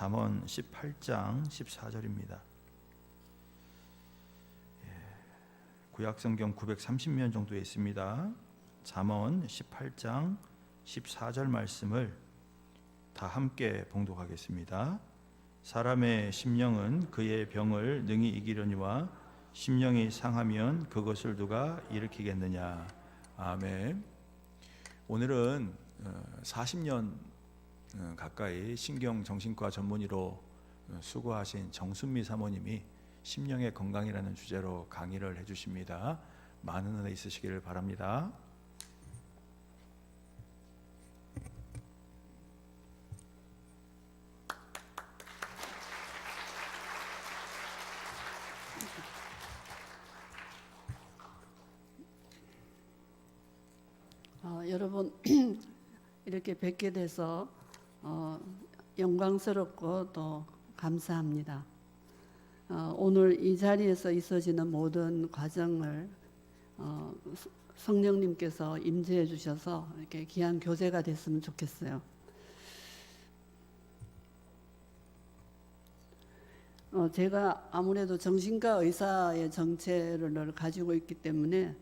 잠언 18장 14절입니다. 구약성경 930면 정도에 있습니다. 잠언 18장 14절 말씀을 다 함께 봉독하겠습니다. 사람의 심령은 그의 병을 능히 이기려니와 심령이 상하면 그것을 누가 일으키겠느냐. 아멘. 오늘은 40년 가까이 신경정신과 전문의로 수고하신 정순미 사모님이 심령의 건강이라는 주제로 강의를 해주십니다. 많은 은혜 있으시기를 바랍니다. 여러분 이렇게 뵙게 돼서 영광스럽고 또 감사합니다. 오늘 이 자리에서 있어지는 모든 과정을 성령님께서 임재해 주셔서 이렇게 귀한 교제가 됐으면 좋겠어요. 제가 아무래도 정신과 의사의 정체를 가지고 있기 때문에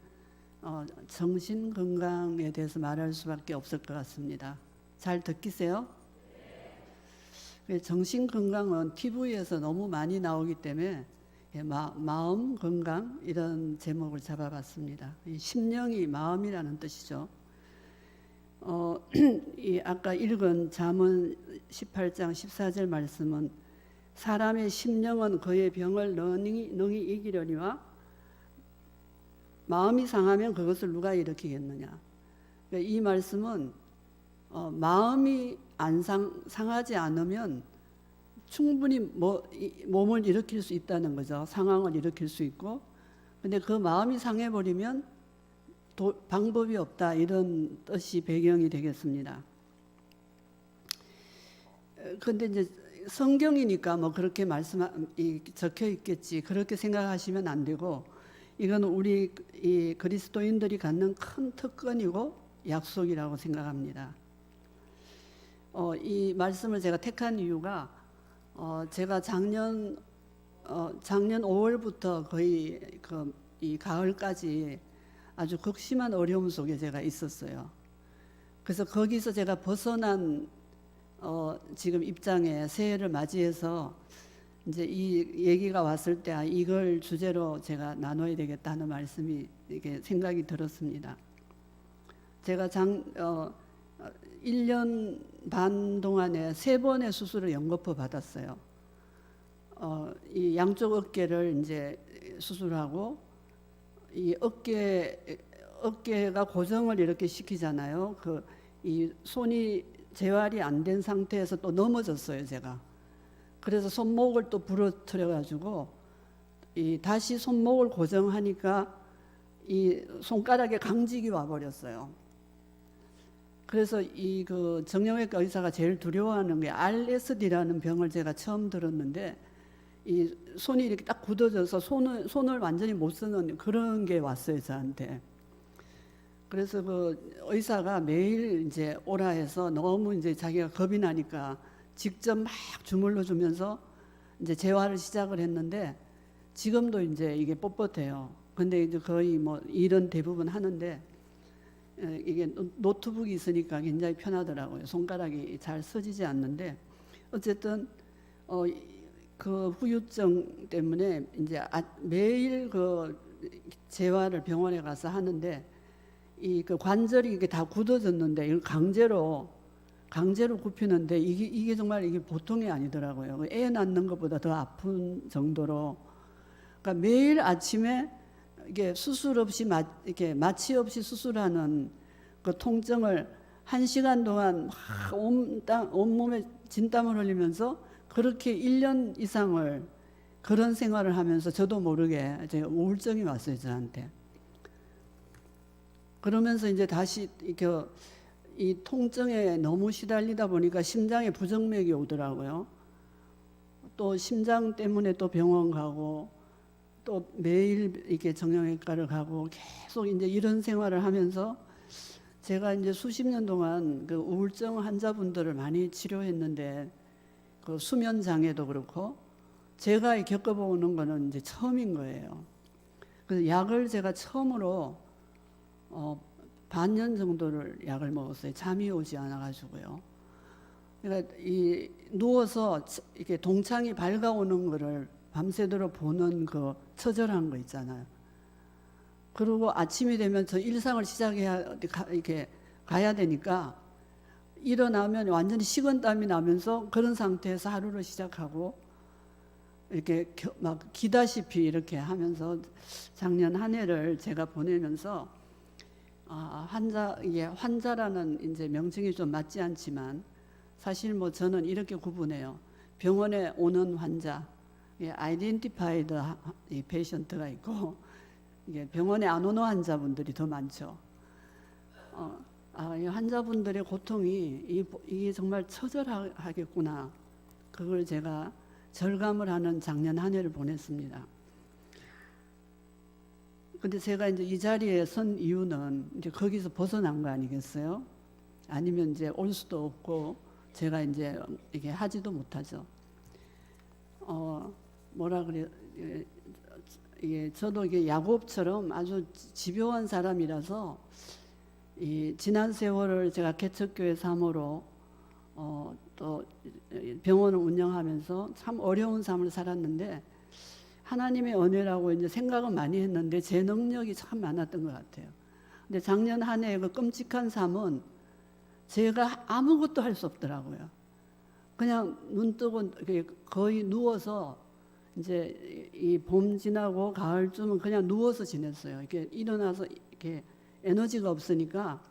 정신 건강에 대해서 말할 수밖에 없을 것 같습니다. 잘 듣기세요? 정신 건강은 TV에서 너무 많이 나오기 때문에 마음 건강 이런 제목을 잡아봤습니다. 심령이 마음이라는 뜻이죠. 아까 읽은 잠언 18장 14절 말씀은 사람의 심령은 그의 병을 능히 이기려니와 마음이 상하면 그것을 누가 일으키겠느냐. 이 말씀은 마음이 상하지 않으면 충분히 몸을 일으킬 수 있다는 거죠. 상황을 일으킬 수 있고, 근데 그 마음이 상해버리면 방법이 없다, 이런 뜻이 배경이 되겠습니다. 근데 이제 성경이니까 뭐 그렇게 적혀 있겠지, 그렇게 생각하시면 안 되고, 이건 우리 이 그리스도인들이 갖는 큰 특권이고 약속이라고 생각합니다. 이 말씀을 제가 택한 이유가 제가 작년 5월부터 거의 이 가을까지 아주 극심한 어려움 속에 제가 있었어요. 그래서 거기서 제가 벗어난 지금 입장에 새해를 맞이해서 이제 이 얘기가 왔을 때 이걸 주제로 제가 나눠야 되겠다는 말씀이 이게 생각이 들었습니다. 제가 1년 반 동안에 3번의 수술을 연거푸 받았어요. 이 양쪽 어깨를 이제 수술하고 이 어깨가 고정을 이렇게 시키잖아요. 이 손이 재활이 안 된 상태에서 또 넘어졌어요, 제가. 그래서 손목을 또 부러뜨려 가지고 다시 손목을 고정하니까 이 손가락에 강직이 와 버렸어요. 그래서 정형외과 의사가 제일 두려워하는 게 RSD라는 병을 제가 처음 들었는데, 이 손이 이렇게 딱 굳어져서 손을 완전히 못 쓰는 그런 게 왔어요, 저한테. 그래서 의사가 매일 이제 오라 해서 너무 이제 자기가 겁이 나니까 직접 막 주물러 주면서 이제 재활을 시작을 했는데, 지금도 이제 이게 뻣뻣해요. 근데 이제 거의 뭐 일은 대부분 하는데, 이게 노트북이 있으니까 굉장히 편하더라고요. 손가락이 잘 써지지 않는데, 어쨌든 그 후유증 때문에 이제 매일 재활을 병원에 가서 하는데, 그 관절이 이게 다 굳어졌는데 이걸 강제로 굽히는데 이게 정말 이게 보통이 아니더라고요. 애 낳는 것보다 더 아픈 정도로. 그러니까 매일 아침에 이게 수술 없이 이렇게 마취 없이 수술하는 그 통증을 1시간 동안 온몸에 진땀을 흘리면서 그렇게 1년 이상을 그런 생활을 하면서 저도 모르게 이제 우울증이 왔어요, 저한테. 그러면서 이제 다시 이 통증에 너무 시달리다 보니까 심장에 부정맥이 오더라고요. 또 심장 때문에 또 병원 가고 또 매일 이렇게 정형외과를 가고 계속 이제 이런 생활을 하면서 제가 이제 수십 년 동안 그 우울증 환자분들을 많이 치료했는데 그 수면 장애도 그렇고 제가 겪어보는 거는 이제 처음인 거예요. 그래서 약을 제가 처음으로 반년 정도를 약을 먹었어요. 잠이 오지 않아 가지고요. 그러니까 이 누워서 이렇게 동창이 밝아오는 거를 밤새도록 보는 그 처절한 거 있잖아요. 그리고 아침이 되면 저 일상을 시작해야 이렇게 가야 되니까 일어나면 완전히 식은땀이 나면서 그런 상태에서 하루를 시작하고 이렇게 막 기다시피 이렇게 하면서 작년 한 해를 제가 보내면서 이게 환자라는 이제 명칭이 좀 맞지 않지만 사실 뭐 저는 이렇게 구분해요. 병원에 오는 환자, 아이덴티파이드 페이션트가 있고 이게 병원에 안 오는 환자분들이 더 많죠. 이 환자분들의 고통이 이게 정말 처절하겠구나. 그걸 제가 절감을 하는 작년 한 해를 보냈습니다. 근데 제가 이제 이 자리에 선 이유는 이제 거기서 벗어난 거 아니겠어요? 아니면 이제 올 수도 없고 제가 이제 이게 하지도 못하죠. 뭐라 그래? 이게 저도 이게 야곱처럼 아주 집요한 사람이라서 이 지난 세월을 제가 개척교회 사모로 또 병원을 운영하면서 참 어려운 삶을 살았는데 하나님의 은혜라고 이제 생각은 많이 했는데 제 능력이 참 많았던 것 같아요. 근데 작년 한 해 그 끔찍한 삶은 제가 아무것도 할 수 없더라고요. 그냥 눈 뜨고 거의 누워서 이제 이 봄 지나고 가을쯤은 그냥 누워서 지냈어요. 이렇게 일어나서 이렇게 에너지가 없으니까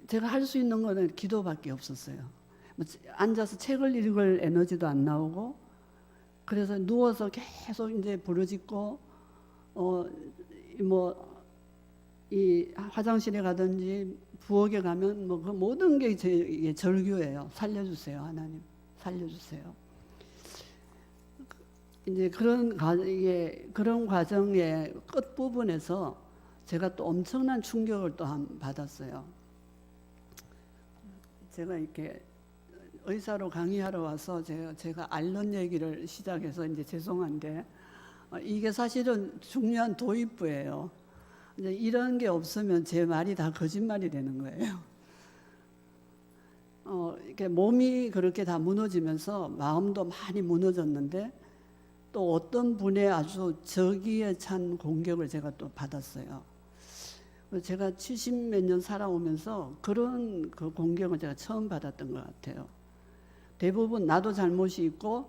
제가 할 수 있는 거는 기도밖에 없었어요. 앉아서 책을 읽을 에너지도 안 나오고 그래서 누워서 계속 이제 부르짖고 이 화장실에 가든지 부엌에 가면 뭐 그 모든 게 제 절규예요. 살려주세요, 하나님, 살려주세요. 이제 그런 과정의 끝 부분에서 제가 또 엄청난 충격을 또 받았어요. 제가 이렇게 의사로 강의하러 와서 제가 앓는 얘기를 시작해서 이제 죄송한데 이게 사실은 중요한 도입부예요. 이제 이런 게 없으면 제 말이 다 거짓말이 되는 거예요. 이렇게 몸이 그렇게 다 무너지면서 마음도 많이 무너졌는데 또 어떤 분의 아주 저기에 찬 공격을 제가 또 받았어요. 제가 70몇 년 살아오면서 그런 그 공격을 제가 처음 받았던 것 같아요. 대부분 나도 잘못이 있고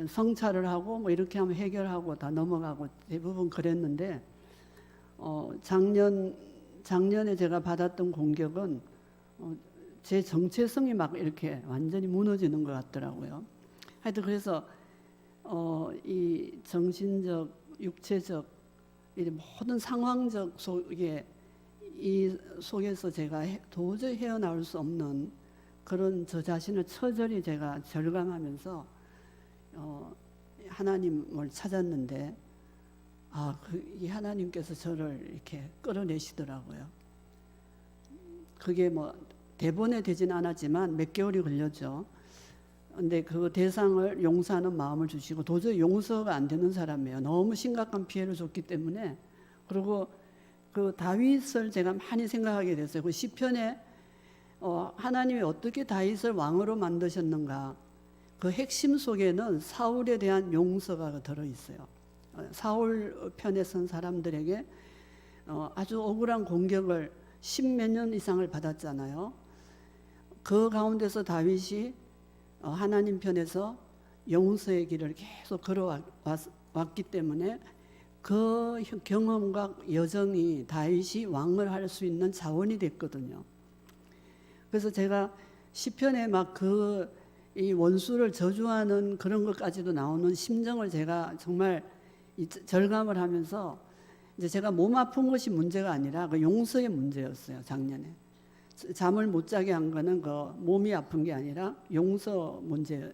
성찰을 하고 뭐 이렇게 하면 해결하고 다 넘어가고 대부분 그랬는데 작년에 제가 받았던 공격은 제 정체성이 막 이렇게 완전히 무너지는 것 같더라고요. 하여튼 그래서 이 정신적, 육체적 이 모든 상황적 이 속에서 제가 도저히 헤어나올 수 없는 그런 저 자신을 처절히 제가 절감하면서 하나님을 찾았는데 이 하나님께서 저를 이렇게 끌어내시더라고요. 그게 뭐 대본에 되진 않았지만 몇 개월이 걸렸죠. 근데 그 대상을 용서하는 마음을 주시고 도저히 용서가 안 되는 사람이에요. 너무 심각한 피해를 줬기 때문에. 그리고 그 다윗을 제가 많이 생각하게 됐어요. 그 시편에 하나님이 어떻게 다윗을 왕으로 만드셨는가. 그 핵심 속에는 사울에 대한 용서가 들어있어요. 사울 편에 선 사람들에게 아주 억울한 공격을 10몇 년 이상을 받았잖아요. 그 가운데서 다윗이 하나님 편에서 용서의 길을 계속 걸어왔기 때문에 그 경험과 여정이 다윗이 왕을 할 수 있는 자원이 됐거든요. 그래서 제가 시편에 막 이 원수를 저주하는 그런 것까지도 나오는 심정을 제가 정말 절감을 하면서 이제 제가 몸 아픈 것이 문제가 아니라 그 용서의 문제였어요. 작년에 잠을 못 자게 한 거는 그 몸이 아픈 게 아니라 용서 문제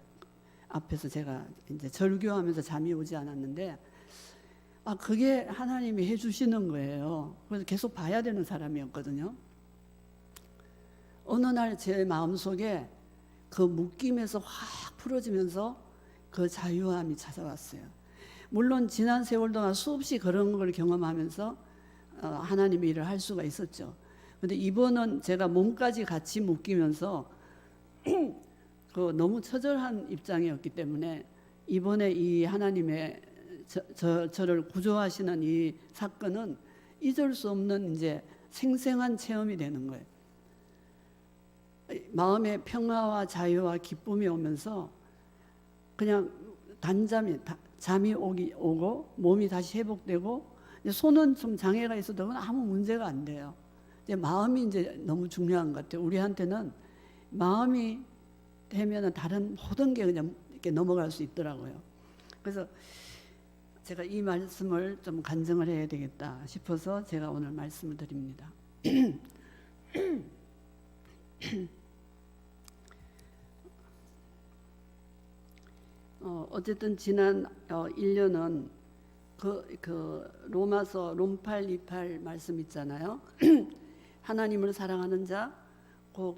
앞에서 제가 이제 절규하면서 잠이 오지 않았는데 그게 하나님이 해주시는 거예요. 그래서 계속 봐야 되는 사람이었거든요. 어느 날 제 마음속에 그 묶임에서 확 풀어지면서 그 자유함이 찾아왔어요. 물론 지난 세월 동안 수없이 그런 걸 경험하면서 하나님의 일을 할 수가 있었죠. 근데 이번은 제가 몸까지 같이 묶이면서 그 너무 처절한 입장이었기 때문에 이번에 이 하나님의 저를 구조하시는 이 사건은 잊을 수 없는 이제 생생한 체험이 되는 거예요. 마음의 평화와 자유와 기쁨이 오면서 그냥 잠이 오고 몸이 다시 회복되고, 손은 좀 장애가 있어도 그건 아무 문제가 안 돼요. 이제 마음이 이제 너무 중요한 것 같아요. 우리한테는 마음이 되면은 다른 모든 게 그냥 이렇게 넘어갈 수 있더라고요. 그래서 제가 이 말씀을 좀 간증을 해야 되겠다 싶어서 제가 오늘 말씀을 드립니다. 어쨌든 지난 1년은 그 로마서 롬8 28 말씀 있잖아요. 하나님을 사랑하는 자, 그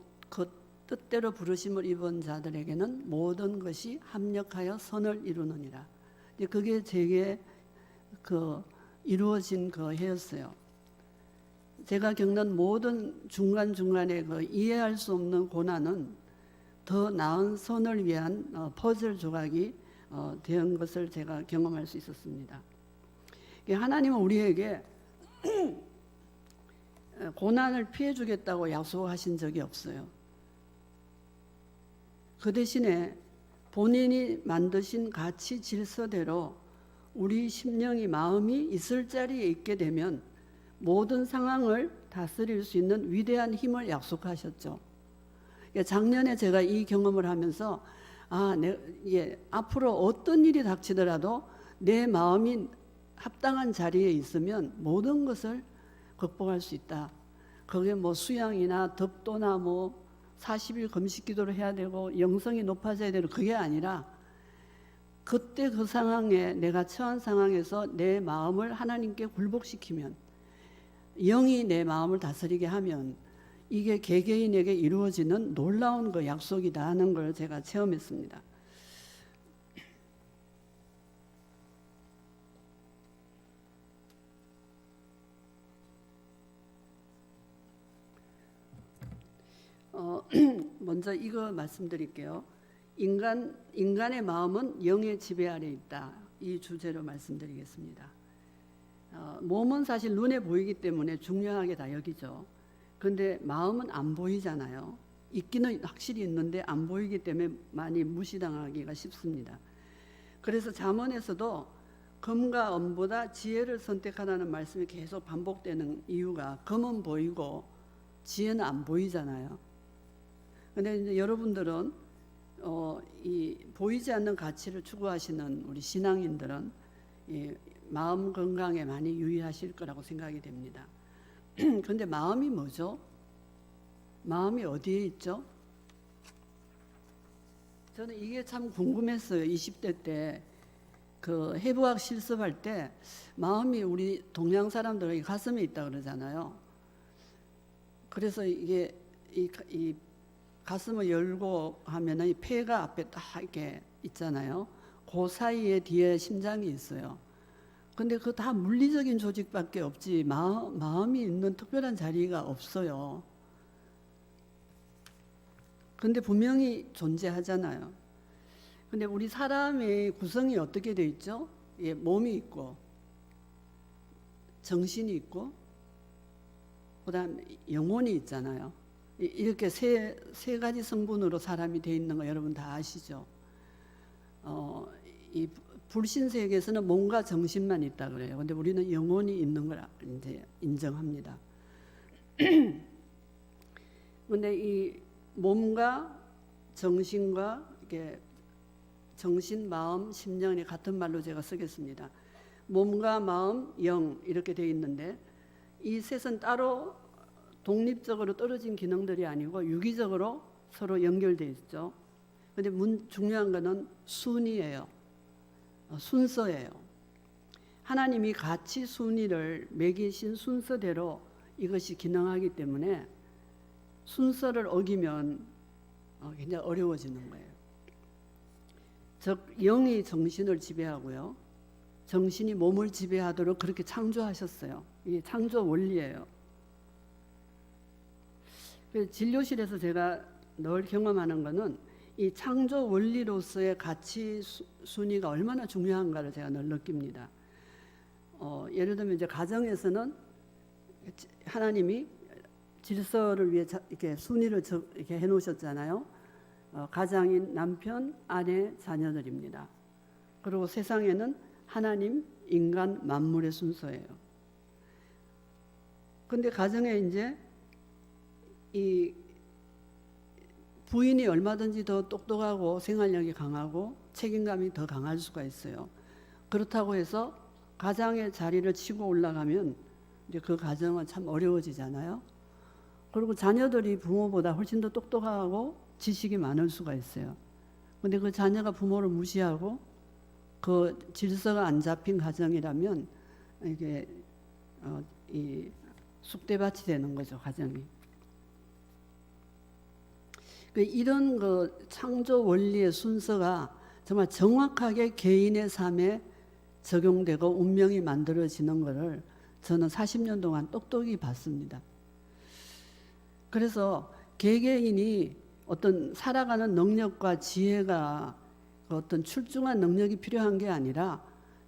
뜻대로 부르심을 입은 자들에게는 모든 것이 합력하여 선을 이루느니라. 그게 제게 그 이루어진 그 해였어요. 제가 겪는 모든 중간중간에 그 이해할 수 없는 고난은 더 나은 선을 위한 퍼즐 조각이 된 것을 제가 경험할 수 있었습니다. 하나님은 우리에게 고난을 피해 주겠다고 약속하신 적이 없어요. 그 대신에 본인이 만드신 가치 질서대로 우리 심령이 마음이 있을 자리에 있게 되면 모든 상황을 다스릴 수 있는 위대한 힘을 약속하셨죠. 작년에 제가 이 경험을 하면서 앞으로 어떤 일이 닥치더라도 내 마음이 합당한 자리에 있으면 모든 것을 극복할 수 있다. 그게 뭐 수양이나 덕도나 뭐 40일 금식 기도를 해야 되고 영성이 높아져야 되는 그게 아니라 그때 그 상황에 내가 처한 상황에서 내 마음을 하나님께 굴복시키면, 영이 내 마음을 다스리게 하면 이게 개개인에게 이루어지는 놀라운 그 약속이다 하는 걸 제가 체험했습니다. 먼저 이거 말씀드릴게요. 인간의 마음은 영의 지배 아래 있다. 이 주제로 말씀드리겠습니다. 몸은 사실 눈에 보이기 때문에 중요하게 다 여기죠. 그런데 마음은 안 보이잖아요. 있기는 확실히 있는데 안 보이기 때문에 많이 무시당하기가 쉽습니다. 그래서 잠언에서도 금과 은보다 지혜를 선택하라는 말씀이 계속 반복되는 이유가, 금은 보이고 지혜는 안 보이잖아요. 근데 이제 여러분들은 이 보이지 않는 가치를 추구하시는 우리 신앙인들은 이 마음 건강에 많이 유의하실 거라고 생각이 됩니다. 그런데 마음이 뭐죠? 마음이 어디에 있죠? 저는 이게 참 궁금했어요. 20대 때 그 해부학 실습할 때 마음이 우리 동양 사람들의 가슴에 있다 그러잖아요. 그래서 이게 이 가슴을 열고 하면은 이 폐가 앞에 딱 이렇게 있잖아요. 그 사이에 뒤에 심장이 있어요. 근데 그거 다 물리적인 조직밖에 없지 마음이 있는 특별한 자리가 없어요. 근데 분명히 존재하잖아요. 근데 우리 사람의 구성이 어떻게 돼 있죠? 예, 몸이 있고 정신이 있고 그다음 영혼이 있잖아요. 이렇게 세 가지 성분으로 사람이 돼 있는 거 여러분 다 아시죠? 이 불신 세계에서는 몸과 정신만 있다 그래요. 근데 우리는 영혼이 있는 걸 이제 인정합니다. 근데 이 몸과 정신과 이게 정신, 마음, 심령이 같은 말로 제가 쓰겠습니다. 몸과 마음, 영 이렇게 되어 있는데 이 셋은 따로 독립적으로 떨어진 기능들이 아니고 유기적으로 서로 연결되어 있죠. 그런데 중요한 것은 순위예요. 순서예요. 하나님이 가치 순위를 매기신 순서대로 이것이 기능하기 때문에 순서를 어기면 굉장히 어려워지는 거예요. 즉 영이 정신을 지배하고요, 정신이 몸을 지배하도록 그렇게 창조하셨어요. 이게 창조 원리예요. 그래서 진료실에서 제가 늘 경험하는 거는 이 창조 원리로서의 가치 순위가 얼마나 중요한가를 제가 늘 느낍니다. 예를 들면 이제 가정에서는 하나님이 질서를 위해 이렇게 순위를 이렇게 해놓으셨잖아요. 가장인 남편, 아내, 자녀들입니다. 그리고 세상에는 하나님, 인간, 만물의 순서예요. 근데 가정에 이제 이 부인이 얼마든지 더 똑똑하고 생활력이 강하고 책임감이 더 강할 수가 있어요. 그렇다고 해서 가장의 자리를 치고 올라가면 이제 그 가정은 참 어려워지잖아요. 그리고 자녀들이 부모보다 훨씬 더 똑똑하고 지식이 많을 수가 있어요. 근데 그 자녀가 부모를 무시하고 그 질서가 안 잡힌 가정이라면 이게 이 쑥대밭이 되는 거죠, 가정이. 이런 그 창조 원리의 순서가 정말 정확하게 개인의 삶에 적용되고 운명이 만들어지는 것을 저는 40년 동안 똑똑히 봤습니다. 그래서 개개인이 어떤 살아가는 능력과 지혜가 어떤 출중한 능력이 필요한 게 아니라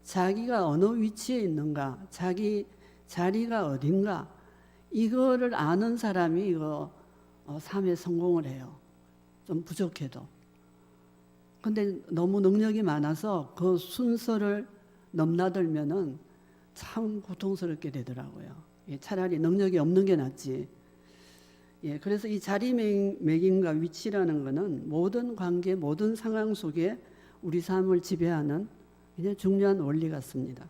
자기가 어느 위치에 있는가, 자기 자리가 어딘가, 이거를 아는 사람이 이거 삶에 성공을 해요. 좀 부족해도. 근데 너무 능력이 많아서 그 순서를 넘나들면은 참 고통스럽게 되더라고요. 차라리 능력이 없는 게 낫지. 그래서 이 자리매김과 위치라는 것은 모든 관계, 모든 상황 속에 우리 삶을 지배하는 굉장히 중요한 원리 같습니다.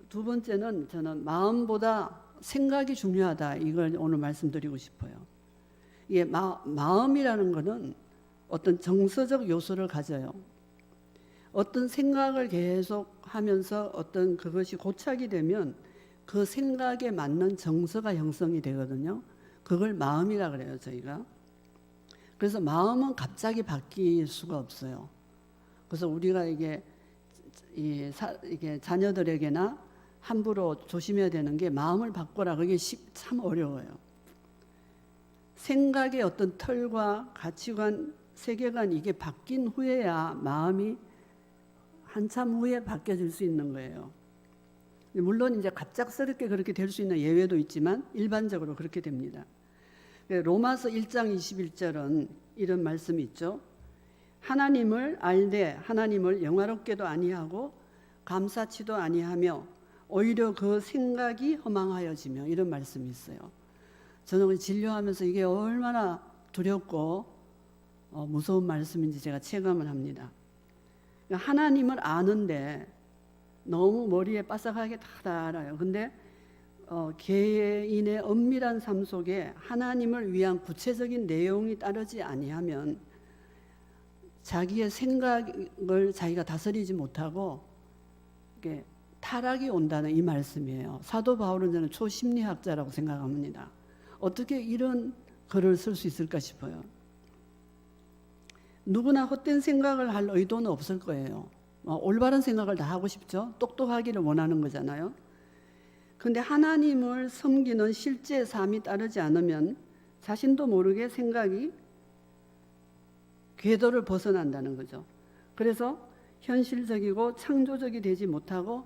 두 번째는 저는 마음보다 생각이 중요하다, 이걸 오늘 말씀드리고 싶어요. 이게 마음이라는 것은 어떤 정서적 요소를 가져요. 어떤 생각을 계속 하면서 어떤 그것이 고착이 되면 그 생각에 맞는 정서가 형성이 되거든요. 그걸 마음이라 그래요, 저희가. 그래서 마음은 갑자기 바뀔 수가 없어요. 그래서 우리가 이게 자녀들에게나 함부로 조심해야 되는 게 마음을 바꿔라. 그게 참 어려워요. 생각의 어떤 틀과 가치관, 세계관, 이게 바뀐 후에야 마음이 한참 후에 바뀌어질 수 있는 거예요. 물론 이제 갑작스럽게 그렇게 될 수 있는 예외도 있지만 일반적으로 그렇게 됩니다. 로마서 1장 21절은 이런 말씀이 있죠. 하나님을 알되 하나님을 영화롭게도 아니하고 감사치도 아니하며 오히려 그 생각이 허망하여지며, 이런 말씀이 있어요. 저는 진료하면서 이게 얼마나 두렵고 무서운 말씀인지 제가 체감을 합니다. 하나님을 아는데 너무 머리에 빠삭하게 다 알아요. 근데 개인의 엄밀한 삶 속에 하나님을 위한 구체적인 내용이 따르지 아니하면 자기의 생각을 자기가 다스리지 못하고 이게 타락이 온다는 이 말씀이에요. 사도 바울은 저는 초심리학자라고 생각합니다. 어떻게 이런 글을 쓸 수 있을까 싶어요. 누구나 헛된 생각을 할 의도는 없을 거예요. 올바른 생각을 다 하고 싶죠. 똑똑하기를 원하는 거잖아요. 그런데 하나님을 섬기는 실제 삶이 따르지 않으면 자신도 모르게 생각이 궤도를 벗어난다는 거죠. 그래서 현실적이고 창조적이 되지 못하고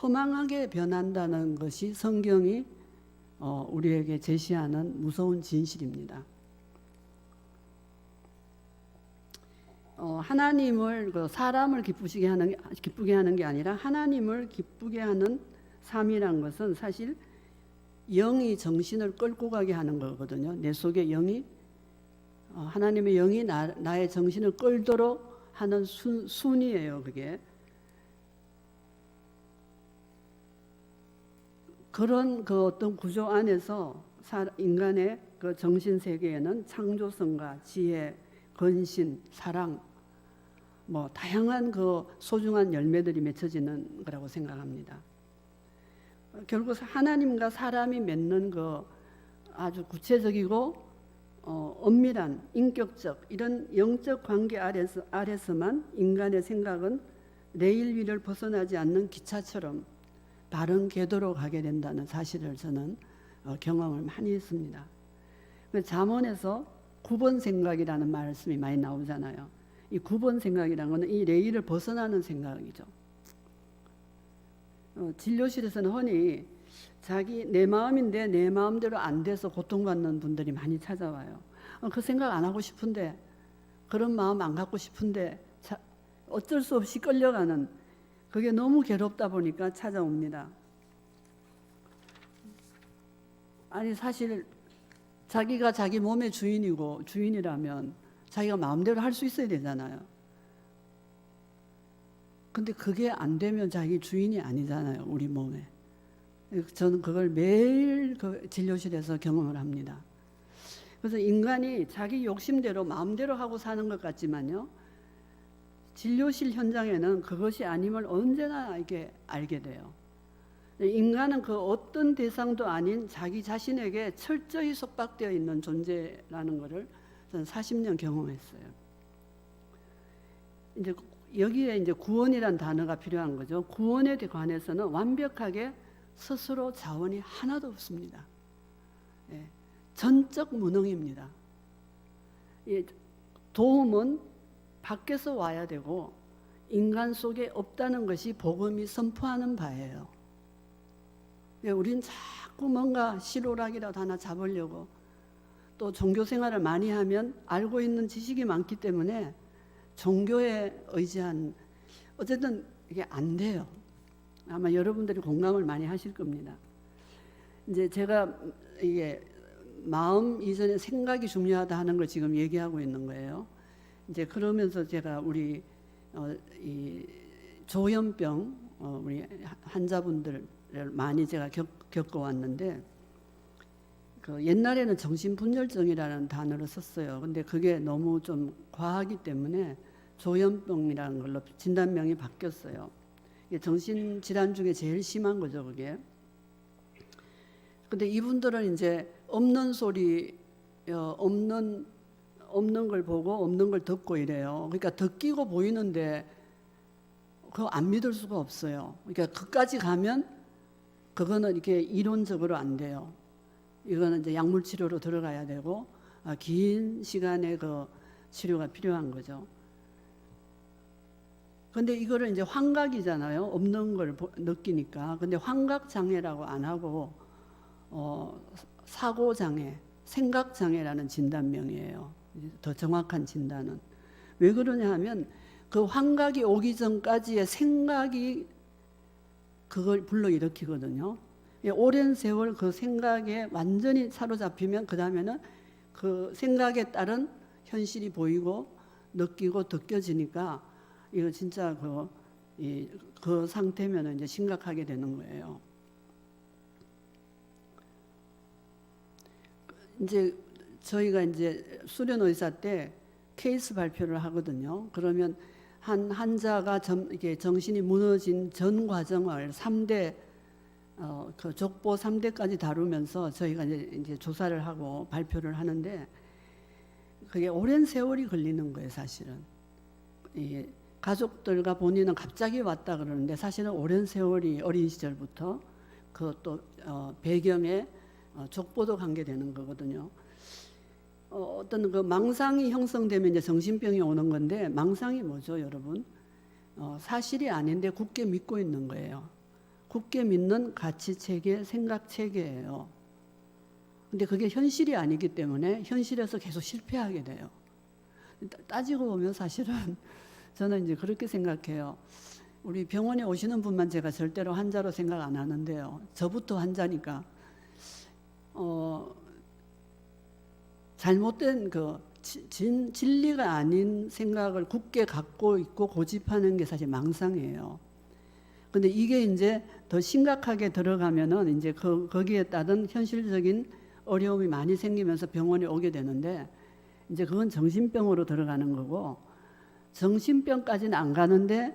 허망하게 변한다는 것이 성경이 우리에게 제시하는 무서운 진실입니다. 하나님을 사람을 기쁘게 하는 게 아니라 하나님을 기쁘게 하는 삶이란 것은 사실 영이 정신을 끌고 가게 하는 거거든요. 내 속에 영이 하나님의 영이 나의 정신을 끌도록 하는 순이에요. 그게 그런 그 어떤 구조 안에서 인간의 그 정신 세계에는 창조성과 지혜, 근신, 사랑, 다양한 그 소중한 열매들이 맺혀지는 거라고 생각합니다. 결국 하나님과 사람이 맺는 그 아주 구체적이고 엄밀한 인격적 이런 영적 관계 아래서만 인간의 생각은 레일 위를 벗어나지 않는 기차처럼 바른 궤도로 가게 된다는 사실을 저는 경험을 많이 했습니다. 잠언에서 9번 생각이라는 말씀이 많이 나오잖아요. 이 9번 생각이라는 것은 이 레일을 벗어나는 생각이죠. 진료실에서는 흔히 자기 내 마음인데 내 마음대로 안 돼서 고통받는 분들이 많이 찾아와요. 그 생각 안 하고 싶은데, 그런 마음 안 갖고 싶은데 어쩔 수 없이 끌려가는, 그게 너무 괴롭다 보니까 찾아옵니다. 아니 사실 자기가 자기 몸의 주인이고 주인이라면 자기가 마음대로 할 수 있어야 되잖아요. 근데 그게 안 되면 자기 주인이 아니잖아요, 우리 몸에. 저는 그걸 매일 그 진료실에서 경험을 합니다. 그래서 인간이 자기 욕심대로 마음대로 하고 사는 것 같지만요, 진료실 현장에는 그것이 아님을 언제나 이게 알게 돼요. 인간은 그 어떤 대상도 아닌 자기 자신에게 철저히 속박되어 있는 존재라는 것을 저는 40년 경험했어요. 이제 여기에 이제 구원이란 단어가 필요한 거죠. 구원에 관해서는 완벽하게 스스로 자원이 하나도 없습니다. 예, 전적 무능입니다. 예, 도움은 밖에서 와야 되고 인간 속에 없다는 것이 복음이 선포하는 바예요. 예, 우린 자꾸 뭔가 실오락이라도 하나 잡으려고, 또 종교 생활을 많이 하면 알고 있는 지식이 많기 때문에 종교에 의지한, 어쨌든 이게 안 돼요. 아마 여러분들이 공감을 많이 하실 겁니다. 이제 제가 이게 마음 이전에 생각이 중요하다 하는 걸 지금 얘기하고 있는 거예요. 이제 그러면서 제가 우리 이 조현병 우리 환자분들을 많이 제가 겪어왔는데, 그 옛날에는 정신분열증이라는 단어를 썼어요. 근데 그게 너무 좀 과하기 때문에 조현병이라는 걸로 진단명이 바뀌었어요. 이게 정신질환 중에 제일 심한 거죠, 그게. 근데 이분들은 이제 없는 소리, 없는 걸 보고 없는 걸 듣고 이래요. 그러니까 듣기고 보이는데 그거 안 믿을 수가 없어요. 그러니까 그까지 가면 그거는 이렇게 이론적으로 안 돼요. 이거는 이제 약물 치료로 들어가야 되고 긴 시간의 그 치료가 필요한 거죠. 근데 이거를 이제 환각이잖아요. 없는 걸 느끼니까. 근데 환각 장애라고 안 하고 사고 장애, 생각 장애라는 진단명이에요. 더 정확한 진단은. 왜 그러냐 하면 그 환각이 오기 전까지의 생각이 그걸 불러일으키거든요. 오랜 세월 그 생각에 완전히 사로잡히면 그 다음에는 그 생각에 따른 현실이 보이고 느끼고 느껴지니까 이거 진짜 그 상태면은 이제 심각하게 되는 거예요. 이제 저희가 이제 수련 의사 때 케이스 발표를 하거든요. 그러면 한 환자가 이게 정신이 무너진 전 과정을 3대 그 족보 3대까지 다루면서 저희가 이제 조사를 하고 발표를 하는데, 그게 오랜 세월이 걸리는 거예요, 사실은. 이 가족들과 본인은 갑자기 왔다 그러는데 사실은 오랜 세월이 어린 시절부터 그것도 배경에 족보도 관계되는 거거든요. 어떤 그 망상이 형성되면 이제 정신병이 오는 건데, 망상이 뭐죠, 여러분? 사실이 아닌데 굳게 믿고 있는 거예요. 굳게 믿는 가치 체계, 생각 체계예요. 근데 그게 현실이 아니기 때문에 현실에서 계속 실패하게 돼요. 따지고 보면 사실은 저는 이제 그렇게 생각해요. 우리 병원에 오시는 분만 제가 절대로 환자로 생각 안 하는데요. 저부터 환자니까. 잘못된 그 진리가 아닌 생각을 굳게 갖고 있고 고집하는 게 사실 망상이에요. 근데 이게 이제 더 심각하게 들어가면은 이제 거기에 따른 현실적인 어려움이 많이 생기면서 병원에 오게 되는데, 이제 그건 정신병으로 들어가는 거고, 정신병까지는 안 가는데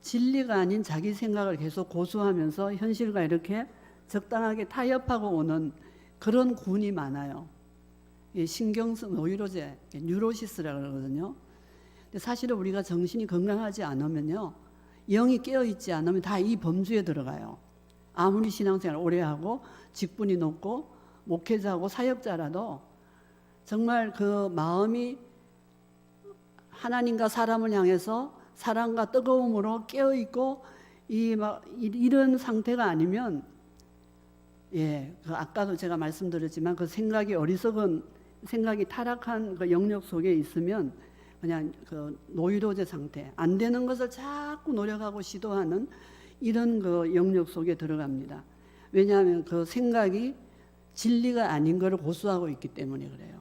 진리가 아닌 자기 생각을 계속 고수하면서 현실과 이렇게 적당하게 타협하고 오는 그런 군이 많아요. 신경성 노이로제, 뉴로시스라고 그러거든요. 근데 사실은 우리가 정신이 건강하지 않으면요, 영이 깨어 있지 않으면 다 이 범주에 들어가요. 아무리 신앙생활 오래 하고 직분이 높고 목회자고 사역자라도 정말 그 마음이 하나님과 사람을 향해서 사랑과 뜨거움으로 깨어 있고 이런 상태가 아니면, 그 아까도 제가 말씀드렸지만 그 생각이 어리석은 생각이 타락한 그 영역 속에 있으면 그냥 그 노이로제 상태, 안 되는 것을 자꾸 노력하고 시도하는 이런 그 영역 속에 들어갑니다. 왜냐하면 그 생각이 진리가 아닌 것을 고수하고 있기 때문에 그래요.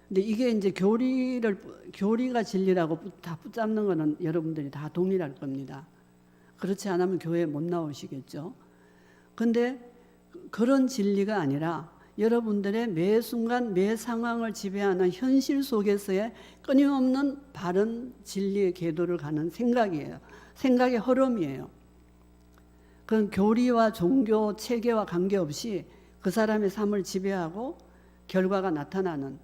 근데 이게 이제 교리가 진리라고 다 붙잡는 거는 여러분들이 다 동일할 겁니다. 그렇지 않으면 교회에 못 나오시겠죠. 근데 그런 진리가 아니라 여러분들의 매 순간 매 상황을 지배하는 현실 속에서의 끊임없는 바른 진리의 궤도를 가는 생각이에요. 생각의 흐름이에요. 그건 교리와 종교 체계와 관계없이 그 사람의 삶을 지배하고 결과가 나타나는,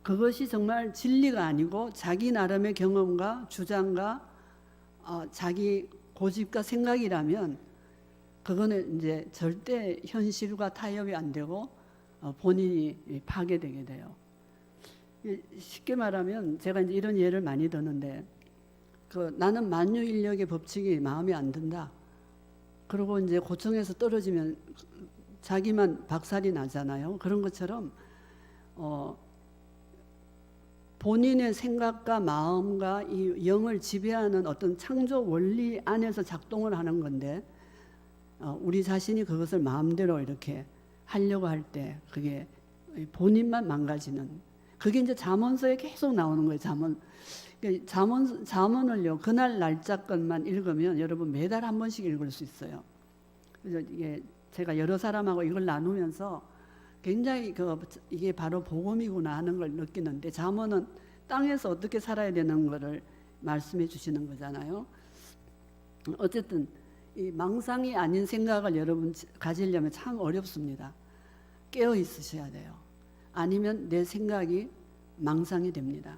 그것이 정말 진리가 아니고 자기 나름의 경험과 주장과 자기 고집과 생각이라면 그거는 이제 절대 현실과 타협이 안 되고 본인이 파괴되게 돼요. 쉽게 말하면 제가 이제 이런 예를 많이 드는데, 나는 만유인력의 법칙이 마음에 안 든다. 그리고 이제 고청에서 떨어지면 자기만 박살이 나잖아요. 그런 것처럼 본인의 생각과 마음과 이 영을 지배하는 어떤 창조 원리 안에서 작동을 하는 건데, 우리 자신이 그것을 마음대로 이렇게 하려고 할 때 그게 본인만 망가지는, 그게 이제 잠언서에 계속 나오는 거예요. 잠언을요, 그날 날짜 것만 읽으면 여러분 매달 한 번씩 읽을 수 있어요. 그래서 이게 제가 여러 사람하고 이걸 나누면서 굉장히 이게 바로 복음이구나 하는 걸 느끼는데, 잠언은 땅에서 어떻게 살아야 되는 거를 말씀해 주시는 거잖아요. 어쨌든 이 망상이 아닌 생각을 여러분 가지려면 참 어렵습니다. 깨어 있으셔야 돼요. 아니면 내 생각이 망상이 됩니다.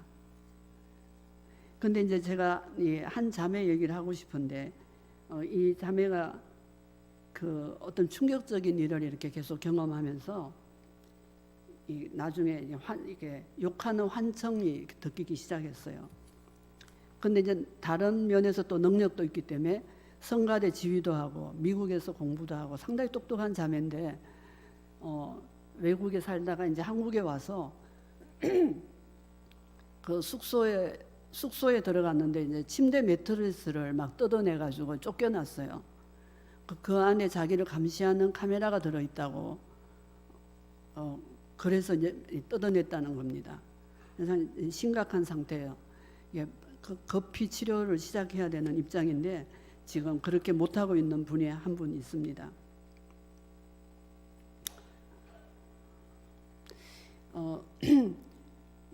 근데 이제 제가 한 자매 얘기를 하고 싶은데, 이 자매가 그 어떤 충격적인 일을 이렇게 계속 경험하면서 나중에 이게 욕하는 환청이 듣기 시작했어요. 근데 이제 다른 면에서 또 능력도 있기 때문에 성가대 지휘도 하고 미국에서 공부도 하고 상당히 똑똑한 자매인데, 외국에 살다가 이제 한국에 와서 그 숙소에 들어갔는데 이제 침대 매트리스를 막 뜯어내가지고 쫓겨났어요. 그 안에 자기를 감시하는 카메라가 들어있다고, 그래서 이제 뜯어냈다는 겁니다. 그래서 심각한 상태예요. 급히 치료를 시작해야 되는 입장인데 지금 그렇게 못하고 있는 분이 한 분 있습니다.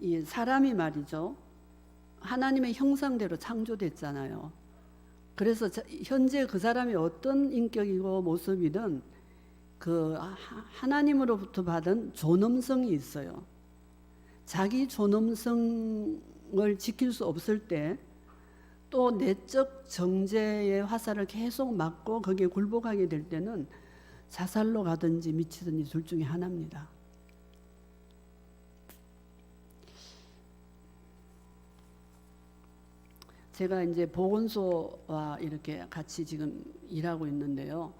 이 사람이 말이죠, 하나님의 형상대로 창조됐잖아요. 그래서 현재 그 사람이 어떤 인격이고 모습이든 그 하나님으로부터 받은 존엄성이 있어요. 자기 존엄성을 지킬 수 없을 때 또 내적 정죄의 화살을 계속 맞고 거기에 굴복하게 될 때는 자살로 가든지 미치든지 둘 중에 하나입니다. 제가 이제 보건소와 이렇게 같이 지금 일하고 있는데요.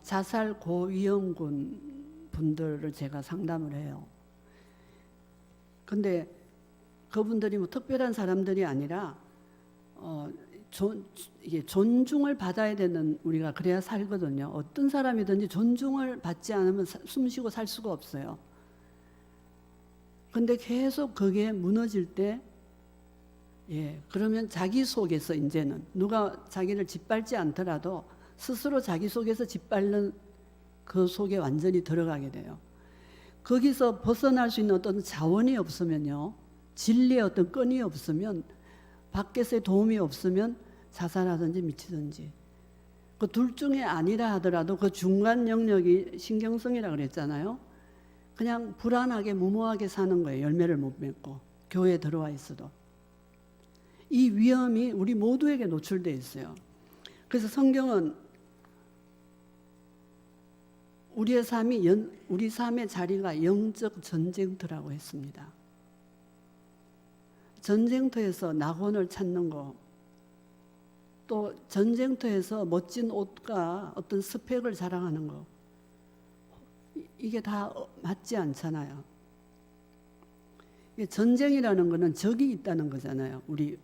자살 고위험군 분들을 제가 상담을 해요. 근데 그분들이 뭐 특별한 사람들이 아니라 이게 존중을 받아야 되는, 우리가 그래야 살거든요. 어떤 사람이든지 존중을 받지 않으면 숨쉬고 살 수가 없어요. 근데 계속 그게 무너질 때, 그러면 자기 속에서 이제는 누가 자기를 짓밟지 않더라도 스스로 자기 속에서 짓밟는 그 속에 완전히 들어가게 돼요. 거기서 벗어날 수 있는 어떤 자원이 없으면요, 진리의 어떤 끈이 없으면, 밖에서의 도움이 없으면 자살하든지 미치든지, 그 둘 중에 아니라 하더라도 그 중간 영역이 신경성이라고 그랬잖아요. 그냥 불안하게 무모하게 사는 거예요. 열매를 못 맺고 교회에 들어와 있어도. 이 위험이 우리 모두에게 노출돼 있어요. 그래서 성경은 우리 삶의 자리가 영적 전쟁터라고 했습니다. 전쟁터에서 낙원을 찾는 거, 또 전쟁터에서 멋진 옷과 어떤 스펙을 자랑하는 거, 이게 다 맞지 않잖아요. 전쟁이라는 거는 적이 있다는 거잖아요. 우리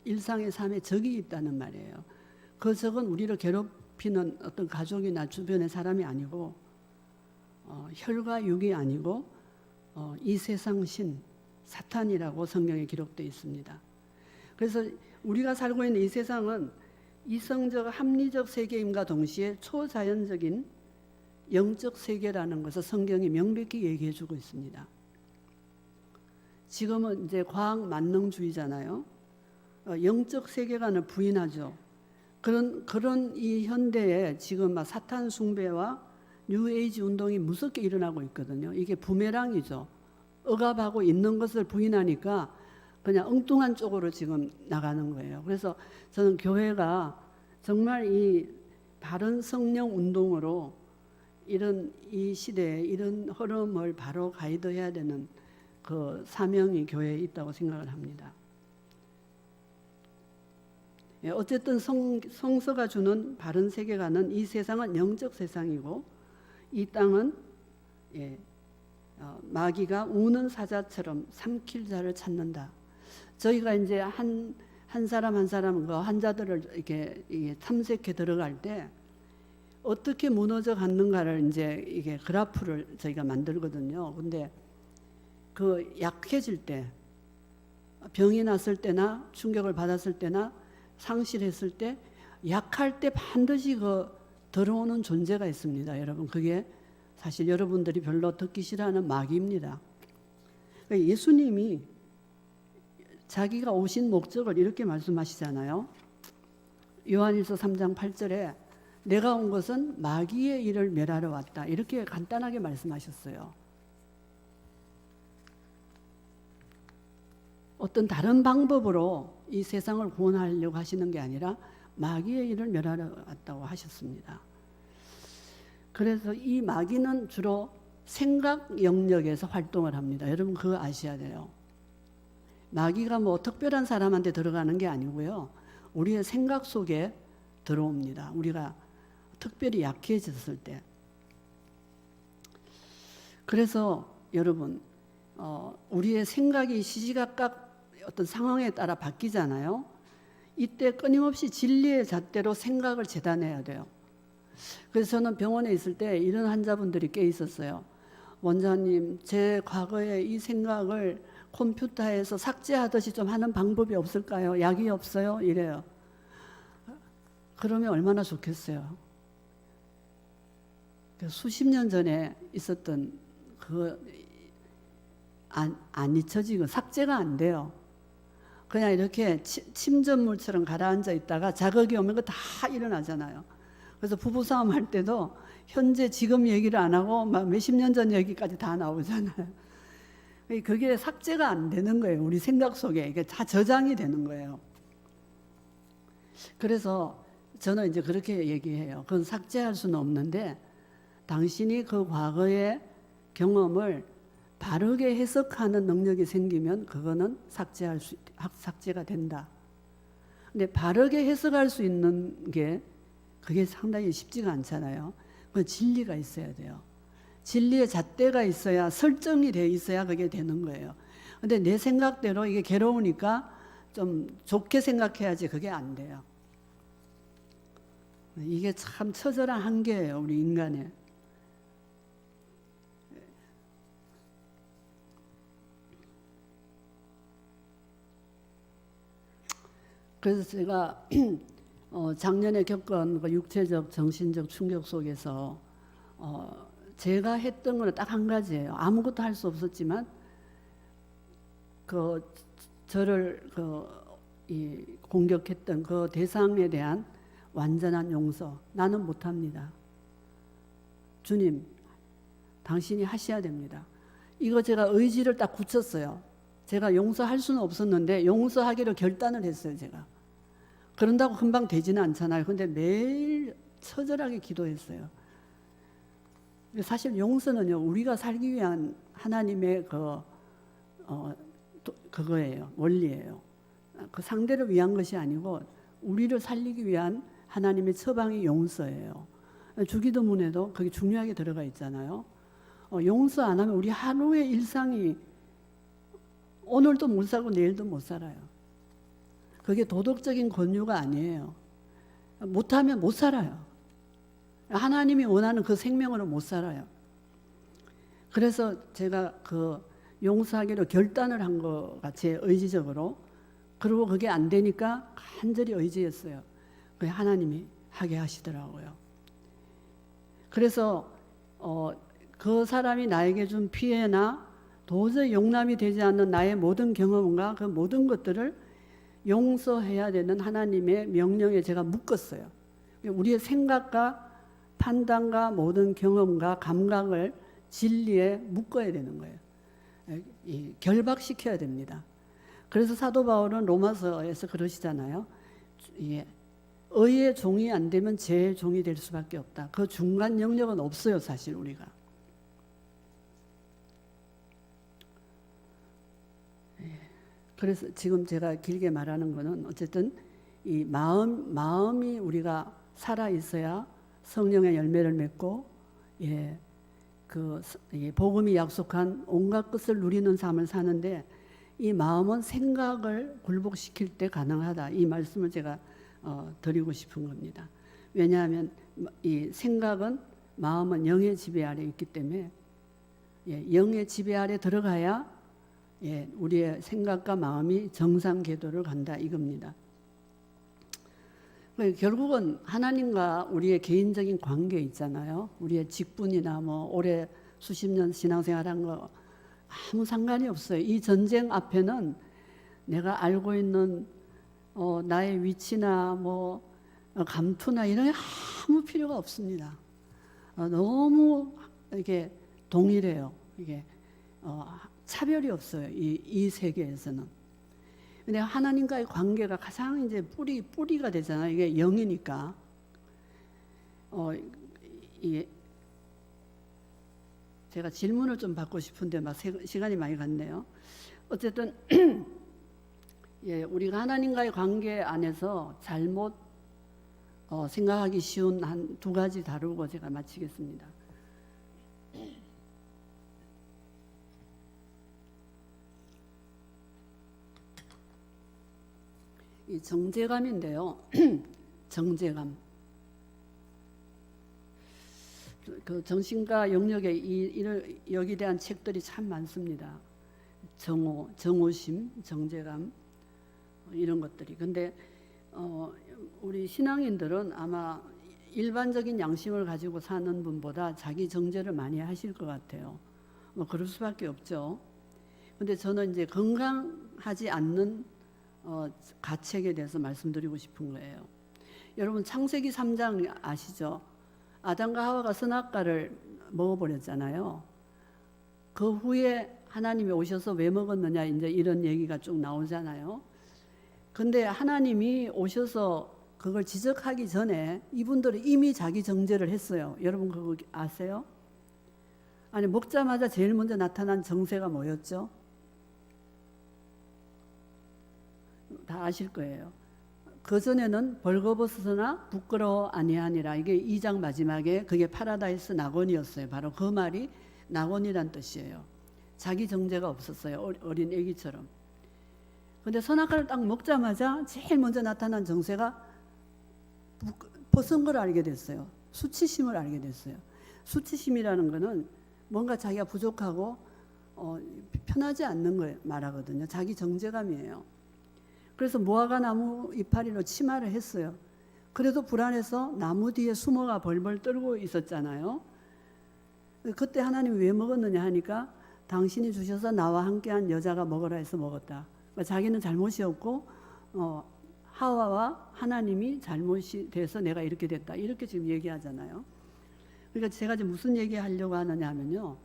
일상의 삶에 적이 있다는 말이에요. 그 적은 우리를 괴롭히는 어떤 가족이나 주변의 사람이 아니고 혈과 육이 아니고 이 세상 신 사탄이라고 성경에 기록되어 있습니다. 그래서 우리가 살고 있는 이 세상은 이성적 합리적 세계임과 동시에 초자연적인 영적 세계라는 것을 성경이 명백히 얘기해 주고 있습니다. 지금은 이제 과학 만능주의잖아요. 영적 세계관을 부인하죠. 그런 이 현대에 지금 막 사탄 숭배와 뉴에이지 운동이 무섭게 일어나고 있거든요. 이게 부메랑이죠. 억압하고 있는 것을 부인하니까 그냥 엉뚱한 쪽으로 지금 나가는 거예요. 그래서 저는 교회가 정말 이 바른 성령 운동으로 이 시대에 이런 흐름을 바로 가이드해야 되는 그 사명이 교회에 있다고 생각을 합니다. 어쨌든 성서가 주는 바른 세계관은 이 세상은 영적 세상이고 이 땅은 마귀가 우는 사자처럼 삼킬 자를 찾는다. 저희가 이제 한 사람 한 사람 그 환자들을 이게 탐색해 들어갈 때 어떻게 무너져 갔는가를 이제 이게 그래프를 저희가 만들거든요. 근데 그 약해질 때, 병이 났을 때나 충격을 받았을 때나 상실했을 때, 약할 때 반드시 그 들어오는 존재가 있습니다. 여러분, 그게 사실 여러분들이 별로 듣기 싫어하는 마귀입니다. 그러니까 예수님이 자기가 오신 목적을 이렇게 말씀하시잖아요. 요한일서 3장 8절에 내가 온 것은 마귀의 일을 멸하러 왔다. 이렇게 간단하게 말씀하셨어요. 어떤 다른 방법으로 이 세상을 구원하려고 하시는 게 아니라 마귀의 일을 멸하러 왔다고 하셨습니다. 그래서 이 마귀는 주로 생각 영역에서 활동을 합니다. 여러분 그거 아셔야 돼요. 마귀가 뭐 특별한 사람한테 들어가는 게 아니고요. 우리의 생각 속에 들어옵니다. 우리가 특별히 약해졌을 때. 그래서 여러분 우리의 생각이 시시각각 어떤 상황에 따라 바뀌잖아요. 이때 끊임없이 진리의 잣대로 생각을 재단해야 돼요. 그래서 저는 병원에 있을 때 이런 환자분들이 꽤 있었어요. 원장님, 제 과거에 이 생각을 컴퓨터에서 삭제하듯이 좀 하는 방법이 없을까요? 약이 없어요? 이래요. 그러면 얼마나 좋겠어요. 수십 년 전에 있었던 안 잊혀지고 삭제가 안 돼요. 그냥 이렇게 침전물처럼 가라앉아 있다가 자극이 오면 다 일어나잖아요. 그래서 부부싸움 할 때도 현재 지금 얘기를 안 하고 막 몇십 년 전 얘기까지 다 나오잖아요. 그게 삭제가 안 되는 거예요. 우리 생각 속에 이게 다 저장이 되는 거예요. 그래서 저는 이제 그렇게 얘기해요. 그건 삭제할 수는 없는데 당신이 그 과거의 경험을 바르게 해석하는 능력이 생기면 그거는 삭제가 된다. 근데 바르게 해석할 수 있는 게 그게 상당히 쉽지가 않잖아요. 그 진리가 있어야 돼요. 진리의 잣대가 있어야 설정이 돼 있어야 그게 되는 거예요. 근데 내 생각대로 이게 괴로우니까 좀 좋게 생각해야지 그게 안 돼요. 이게 참 처절한 한계예요, 우리 인간의. 그래서 제가 작년에 겪은 그 육체적, 정신적 충격 속에서 제가 했던 건 딱 한 가지예요. 아무것도 할 수 없었지만 저를 공격했던 그 대상에 대한 완전한 용서. 나는 못합니다. 주님, 당신이 하셔야 됩니다. 이거 제가 의지를 딱 굳혔어요. 제가 용서할 수는 없었는데 용서하기로 결단을 했어요, 제가. 그런다고 금방 되지는 않잖아요. 근데 매일 처절하게 기도했어요. 사실 용서는요, 우리가 살기 위한 하나님의 그거예요. 원리예요. 그 상대를 위한 것이 아니고 우리를 살리기 위한 하나님의 처방이 용서예요. 주기도문에도 그게 중요하게 들어가 있잖아요. 용서 안 하면 우리 하루의 일상이 오늘도 못 살고 내일도 못 살아요. 그게 도덕적인 권유가 아니에요. 못하면 못 살아요. 하나님이 원하는 그 생명으로 못 살아요. 그래서 제가 그 용서하기로 결단을 한 것 같이 의지적으로. 그리고 그게 안 되니까 간절히 의지했어요. 그게 하나님이 하게 하시더라고요. 그래서 그 사람이 나에게 준 피해나 도저히 용납이 되지 않는 나의 모든 경험과 그 모든 것들을 용서해야 되는 하나님의 명령에 제가 묶었어요. 우리의 생각과 판단과 모든 경험과 감각을 진리에 묶어야 되는 거예요. 결박시켜야 됩니다. 그래서 사도 바울은 로마서에서 그러시잖아요. 의의 종이 안 되면 죄의 종이 될 수밖에 없다. 그 중간 영역은 없어요, 사실 우리가. 그래서 지금 제가 길게 말하는 거는 어쨌든 이 마음이 우리가 살아 있어야 성령의 열매를 맺고 복음이 약속한 온갖 것을 누리는 삶을 사는데 이 마음은 생각을 굴복시킬 때 가능하다. 이 말씀을 제가 드리고 싶은 겁니다. 왜냐하면 이 생각은 마음은 영의 지배 아래 있기 때문에 영의 지배 아래 들어가야 우리의 생각과 마음이 정상 궤도를 간다 이겁니다. 결국은 하나님과 우리의 개인적인 관계 있잖아요. 우리의 직분이나 뭐 오래 수십 년 신앙생활한 거 아무 상관이 없어요. 이 전쟁 앞에는 내가 알고 있는 나의 위치나 뭐 감투나 이런 게 아무 필요가 없습니다. 너무 이게 동일해요. 이게 차별이 없어요. 이 세계에서는. 근데 하나님과의 관계가 가장 이제 뿌리가 되잖아요. 이게 영이니까. 제가 질문을 좀 받고 싶은데 막 시간이 많이 갔네요. 어쨌든 우리가 하나님과의 관계 안에서 잘못 생각하기 쉬운 한 두 가지 다루고 제가 마치겠습니다. 이 정죄감인데요. 정죄감. 그 정신과 영역에 여기에 대한 책들이 참 많습니다. 정오심, 정죄감 이런 것들이. 근데 우리 신앙인들은 아마 일반적인 양심을 가지고 사는 분보다 자기 정죄를 많이 하실 것 같아요. 뭐 그럴 수밖에 없죠. 근데 저는 이제 건강하지 않는 가책에 대해서 말씀드리고 싶은 거예요. 여러분 창세기 3장 아시죠? 아담과 하와가 선악과를 먹어버렸잖아요. 그 후에 하나님이 오셔서 왜 먹었느냐 이제 이런 얘기가 쭉 나오잖아요. 근데 하나님이 오셔서 그걸 지적하기 전에 이분들은 이미 자기 정죄를 했어요. 여러분 그거 아세요? 아니 먹자마자 제일 먼저 나타난 정죄가 뭐였죠? 다 아실 거예요. 그 전에는 벌거벗으나 부끄러워 아니하니라. 이게 2장 마지막에 그게 파라다이스 낙원이었어요. 바로 그 말이 낙원이란 뜻이에요. 자기 정죄가 없었어요. 어린 애기처럼. 근데 선악과를 딱 먹자마자 제일 먼저 나타난 정죄가 벗은 걸 알게 됐어요. 수치심을 알게 됐어요. 수치심이라는 거는 뭔가 자기가 부족하고 편하지 않는 걸 말하거든요. 자기 정죄감이에요. 그래서 무화과 나무 이파리로 치마를 했어요. 그래도 불안해서 나무 뒤에 숨어가 벌벌 떨고 있었잖아요. 그때 하나님이 왜 먹었느냐 하니까 당신이 주셔서 나와 함께한 여자가 먹으라 해서 먹었다. 그러니까 자기는 잘못이 없고 하와와 하나님이 잘못이 돼서 내가 이렇게 됐다. 이렇게 지금 얘기하잖아요. 그러니까 제가 지금 무슨 얘기 하려고 하느냐 하면요.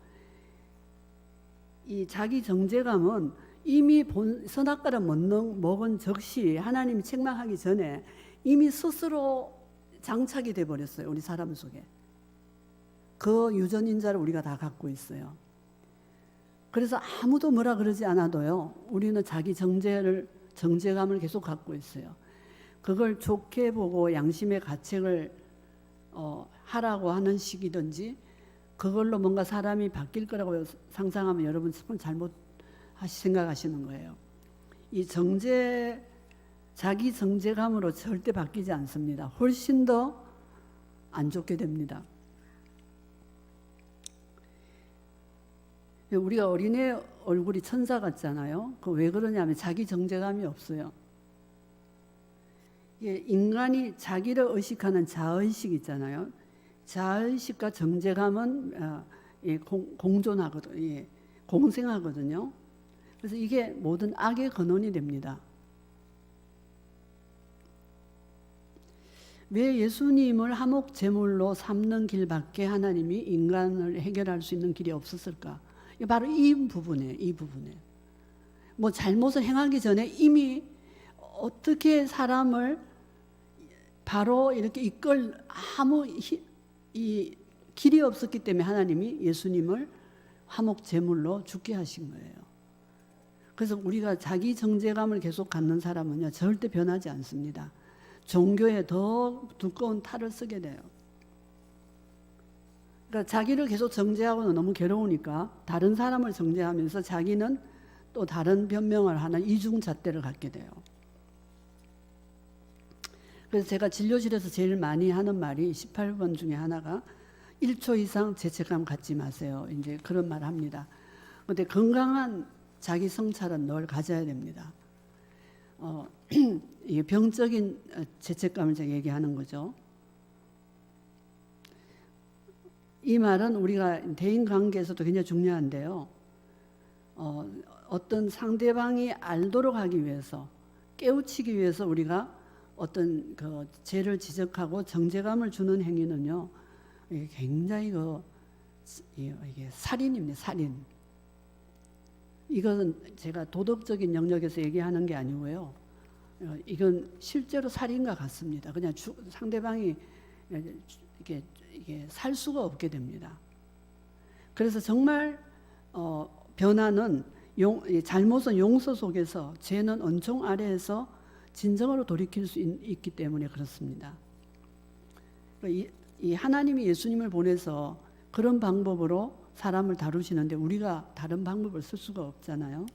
이 자기 정죄감은 이미 선악과를 먹은 적시 하나님이 책망하기 전에 이미 스스로 장착이 돼 버렸어요. 우리 사람 속에. 그 유전인자를 우리가 다 갖고 있어요. 그래서 아무도 뭐라 그러지 않아도요. 우리는 자기 정죄감을 계속 갖고 있어요. 그걸 좋게 보고 양심의 가책을 하라고 하는 식이든지 그걸로 뭔가 사람이 바뀔 거라고 상상하면 여러분 잘못 생각하시는 거예요. 이 자기 정죄감으로 절대 바뀌지 않습니다. 훨씬 더 안 좋게 됩니다. 우리가 어린애 얼굴이 천사 같잖아요. 그 왜 그러냐면 자기 정죄감이 없어요. 인간이 자기를 의식하는 자의식 있잖아요. 자의식과 정죄감은 공존하거든요. 공생하거든요. 그래서 이게 모든 악의 근원이 됩니다. 왜 예수님을 화목 제물로 삼는 길밖에 하나님이 인간을 해결할 수 있는 길이 없었을까? 바로 이 부분에 뭐 잘못을 행하기 전에 이미 어떻게 사람을 바로 이렇게 아무 이 길이 없었기 때문에 하나님이 예수님을 화목 제물로 죽게 하신 거예요. 그래서 우리가 자기 정죄감을 계속 갖는 사람은요 절대 변하지 않습니다. 종교에 더 두꺼운 탈을 쓰게 돼요. 그러니까 자기를 계속 정죄하고는 너무 괴로우니까 다른 사람을 정죄하면서 자기는 또 다른 변명을 하는 이중잣대를 갖게 돼요. 그래서 제가 진료실에서 제일 많이 하는 말이 18번 중에 하나가 1초 이상 죄책감 갖지 마세요. 이제 그런 말 합니다. 그런데 건강한 자기 성찰은 늘 가져야 됩니다. 이게 병적인 죄책감을 제가 얘기하는 거죠. 이 말은 우리가 대인 관계에서도 굉장히 중요한데요. 어떤 상대방이 알도록 하기 위해서, 깨우치기 위해서 우리가 어떤 그 죄를 지적하고 정죄감을 주는 행위는요, 이게 굉장히 이게 살인입니다. 살인. 이것은 제가 도덕적인 영역에서 얘기하는 게 아니고요. 이건 실제로 살인과 같습니다. 그냥 상대방이 이게 살 수가 없게 됩니다. 그래서 정말 변화는 잘못은 용서 속에서, 죄는 은총 아래에서 진정으로 돌이킬 수 있기 때문에 그렇습니다. 이 하나님이 예수님을 보내서 그런 방법으로 사람을 다루시는데 우리가 다른 방법을 쓸 수가 없잖아요.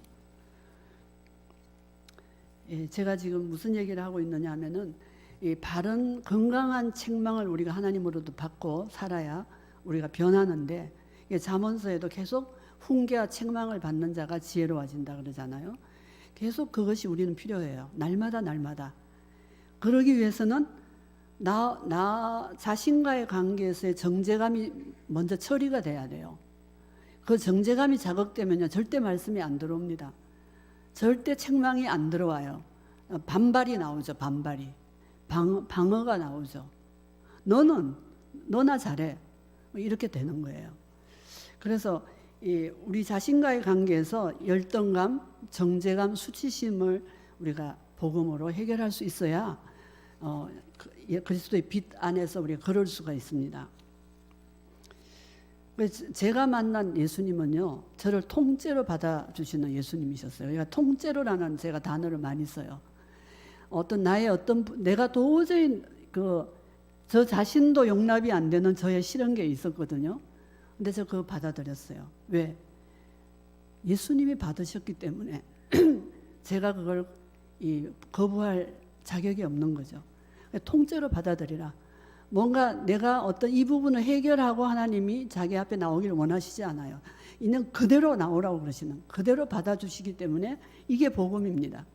제가 지금 무슨 얘기를 하고 있느냐 하면은 이 바른 건강한 책망을 우리가 하나님으로도 받고 살아야 우리가 변하는데, 잠언서에도 계속 훈계와 책망을 받는 자가 지혜로워진다 그러잖아요. 계속 그것이 우리는 필요해요. 날마다. 그러기 위해서는 나 자신과의 관계에서의 정죄감이 먼저 처리가 돼야 돼요. 그 정죄감이 자극되면요 절대 말씀이 안 들어옵니다. 절대 책망이 안 들어와요. 반발이 나오죠. 방어가 나오죠. 너나 잘해. 이렇게 되는 거예요. 그래서 우리 자신과의 관계에서 열등감, 정죄감, 수치심을 우리가 복음으로 해결할 수 있어야 그리스도의 빛 안에서 우리가 걸을 수가 있습니다. 제가 만난 예수님은요, 저를 통째로 받아주시는 예수님이셨어요. 그러니까 통째로라는 제가 단어를 많이 써요. 내가 도저히 저 자신도 용납이 안 되는 저의 싫은 게 있었거든요. 근데 저 그거 받아들였어요. 왜? 예수님이 받으셨기 때문에 제가 그걸 거부할 자격이 없는 거죠. 통째로 받아들이라. 뭔가 내가 어떤 이 부분을 해결하고 하나님이 자기 앞에 나오기를 원하시지 않아요. 있는 그대로 나오라고 그러시는, 그대로 받아주시기 때문에 이게 복음입니다.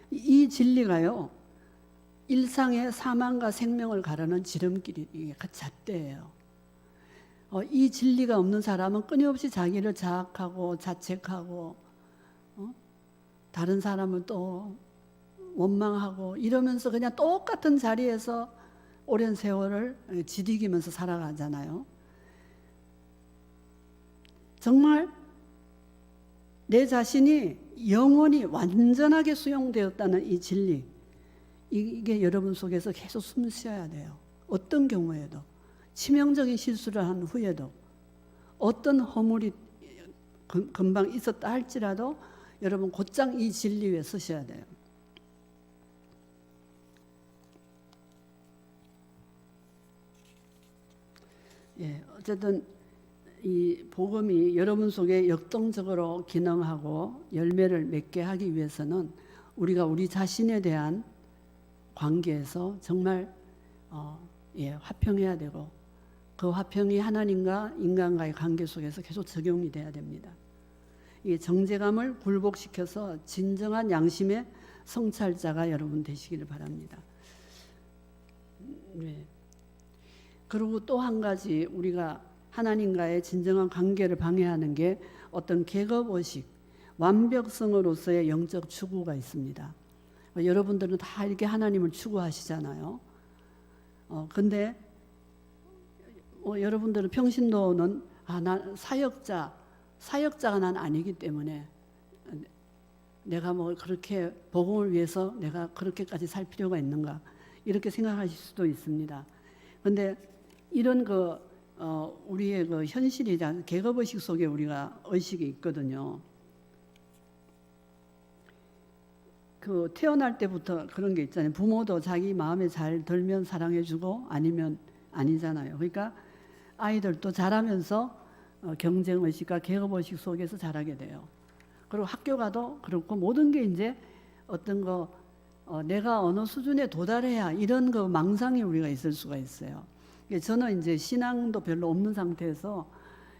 이 진리가요, 일상의 사망과 생명을 가르는 지름길이, 이게 잣대예요. 이 진리가 없는 사람은 끊임없이 자기를 자학하고 자책하고 다른 사람을 또 원망하고 이러면서 그냥 똑같은 자리에서 오랜 세월을 지디기면서 살아가잖아요. 정말 내 자신이 영원히 완전하게 수용되었다는 이 진리, 이게 여러분 속에서 계속 숨 쉬어야 돼요. 어떤 경우에도, 치명적인 실수를 한 후에도, 어떤 허물이 금방 있었다 할지라도 여러분 곧장 이 진리 위에 서셔야 돼요. 예, 어쨌든 이 복음이 여러분 속에 역동적으로 기능하고 열매를 맺게 하기 위해서는 우리가 우리 자신에 대한 관계에서 정말 화평해야 되고, 그 화평이 하나님과 인간과의 관계 속에서 계속 적용이 돼야 됩니다. 이 정제감을 굴복시켜서 진정한 양심의 성찰자가 여러분 되시기를 바랍니다. 네. 그리고 또 한 가지 우리가 하나님과의 진정한 관계를 방해하는 게 어떤 계급의식, 완벽성으로서의 영적 추구가 있습니다. 여러분들은 다 이렇게 하나님을 추구하시잖아요. 근데 여러분들은 평신도는 난 사역자가 난 아니기 때문에 내가 뭐 그렇게 복음을 위해서 내가 그렇게까지 살 필요가 있는가, 이렇게 생각하실 수도 있습니다. 근데 이런 우리의 그 현실이자 계급의식 속에 우리가 의식이 있거든요. 그 태어날 때부터 그런 게 있잖아요. 부모도 자기 마음에 잘 들면 사랑해주고 아니면 아니잖아요. 그러니까 아이들도 자라면서 경쟁의식과 계급의식 속에서 자라게 돼요. 그리고 학교 가도 그렇고, 모든 게 이제 어떤 내가 어느 수준에 도달해야, 이런 망상이 우리가 있을 수가 있어요. 저는 이제 신앙도 별로 없는 상태에서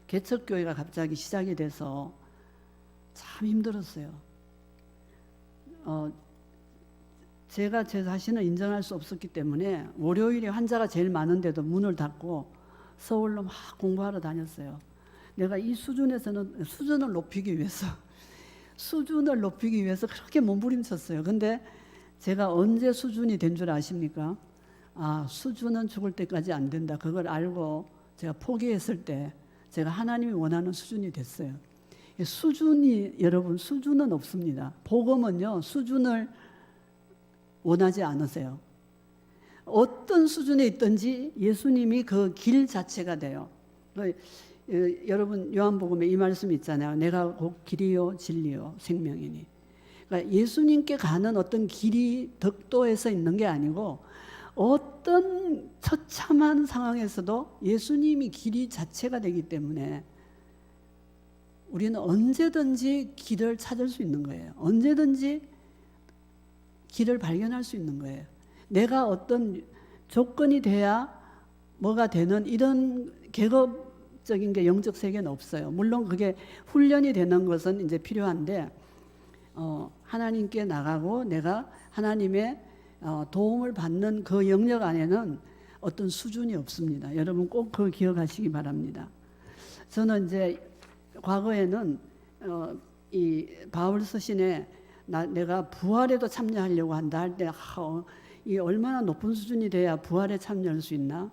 개척교회가 갑자기 시작이 돼서 참 힘들었어요. 제가 제 자신을 인정할 수 없었기 때문에 월요일에 환자가 제일 많은데도 문을 닫고 서울로 막 공부하러 다녔어요. 내가 이 수준에서는 수준을 높이기 위해서 그렇게 몸부림쳤어요. 근데 제가 언제 수준이 된 줄 아십니까? 수준은 죽을 때까지 안 된다. 그걸 알고 제가 포기했을 때 제가 하나님이 원하는 수준이 됐어요. 여러분, 수준은 없습니다. 복음은요, 수준을 원하지 않으세요. 어떤 수준에 있든지 예수님이 그 길 자체가 돼요. 여러분, 요한복음에 이 말씀 있잖아요. 내가 곧 길이요 진리요 생명이니. 그러니까 예수님께 가는 어떤 길이 덕도에서 있는 게 아니고, 어떤 처참한 상황에서도 예수님이 길이 자체가 되기 때문에 우리는 언제든지 길을 찾을 수 있는 거예요. 언제든지 길을 발견할 수 있는 거예요. 내가 어떤 조건이 돼야 뭐가 되는 이런 계급적인 게 영적 세계는 없어요. 물론 그게 훈련이 되는 것은 이제 필요한데, 하나님께 나가고 내가 하나님의 도움을 받는 그 영역 안에는 어떤 수준이 없습니다. 여러분 꼭 그거 기억하시기 바랍니다. 저는 이제 과거에는 이 바울 서신에 내가 부활에도 참여하려고 한다 할 때 이 얼마나 높은 수준이 돼야 부활에 참여할 수 있나?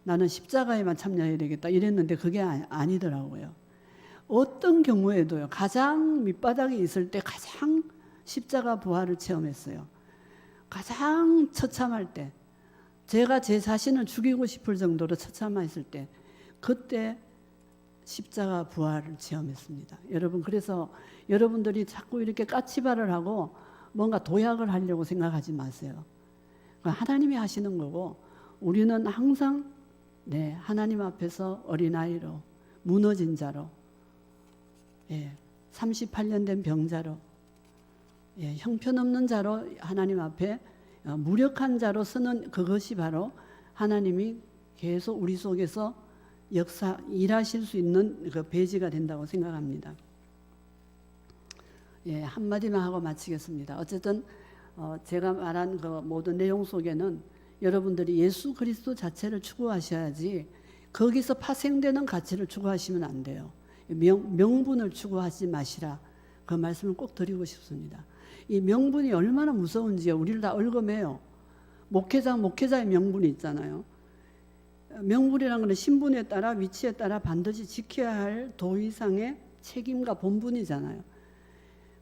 나는 십자가에만 참여해야 되겠다 이랬는데 그게 아니더라고요. 어떤 경우에도요, 가장 밑바닥에 있을 때 가장 십자가 부활을 체험했어요. 가장 처참할 때, 제가 제 자신을 죽이고 싶을 정도로 처참했을 때, 그때 십자가 부활을 체험했습니다. 여러분, 그래서 여러분들이 자꾸 이렇게 까치발을 하고 뭔가 도약을 하려고 생각하지 마세요. 하나님이 하시는 거고, 우리는 항상 하나님 앞에서 어린아이로, 무너진 자로, 38년 된 병자로, 형편없는 자로 하나님 앞에 무력한 자로 서는 그것이 바로 하나님이 계속 우리 속에서 일하실 수 있는 그 배지가 된다고 생각합니다. 한마디만 하고 마치겠습니다. 어쨌든 제가 말한 그 모든 내용 속에는 여러분들이 예수 그리스도 자체를 추구하셔야지 거기서 파생되는 가치를 추구하시면 안 돼요. 명분을 추구하지 마시라. 그 말씀을 꼭 드리고 싶습니다. 이 명분이 얼마나 무서운지요. 우리를 다 얽어매요. 목회자의 명분이 있잖아요. 명분이라는 것은 신분에 따라 위치에 따라 반드시 지켜야 할 도의상의 책임과 본분이잖아요.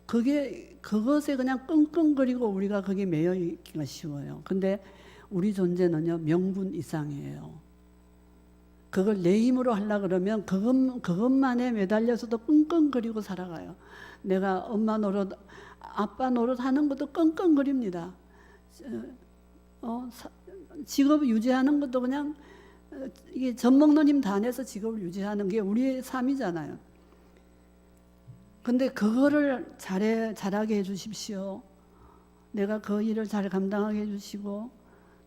그것에 그냥 끙끙거리고 우리가 거기에 매여 있기가 쉬워요. 근데 우리 존재는요, 명분 이상이에요. 그걸 내 힘으로 하려고 그러면 그것만에 매달려서도 끙끙거리고 살아가요. 내가 엄마 노릇, 아빠 노릇 하는 것도 끙끙거립니다. 직업 유지하는 것도 그냥 이게 젖 먹는 힘 다 내서 직업을 유지하는 게 우리의 삶이잖아요. 근데 그거를 잘하게 해주십시오. 내가 그 일을 잘 감당하게 해주시고,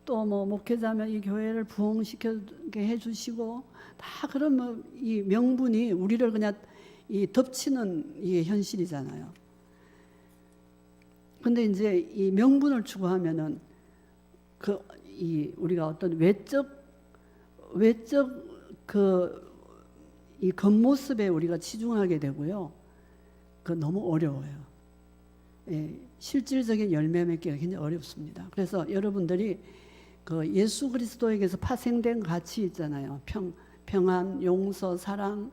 또 뭐 목회자면 이 교회를 부흥시켜게 해주시고, 다 그런 이 명분이 우리를 그냥 이 덮치는 이 현실이잖아요. 근데 이제 이 명분을 추구하면은 우리가 어떤 외적 이 겉모습에 우리가 치중하게 되고요. 너무 어려워요. 예, 실질적인 열매 맺기가 굉장히 어렵습니다. 그래서 여러분들이 예수 그리스도에게서 파생된 가치 있잖아요. 평안, 용서, 사랑,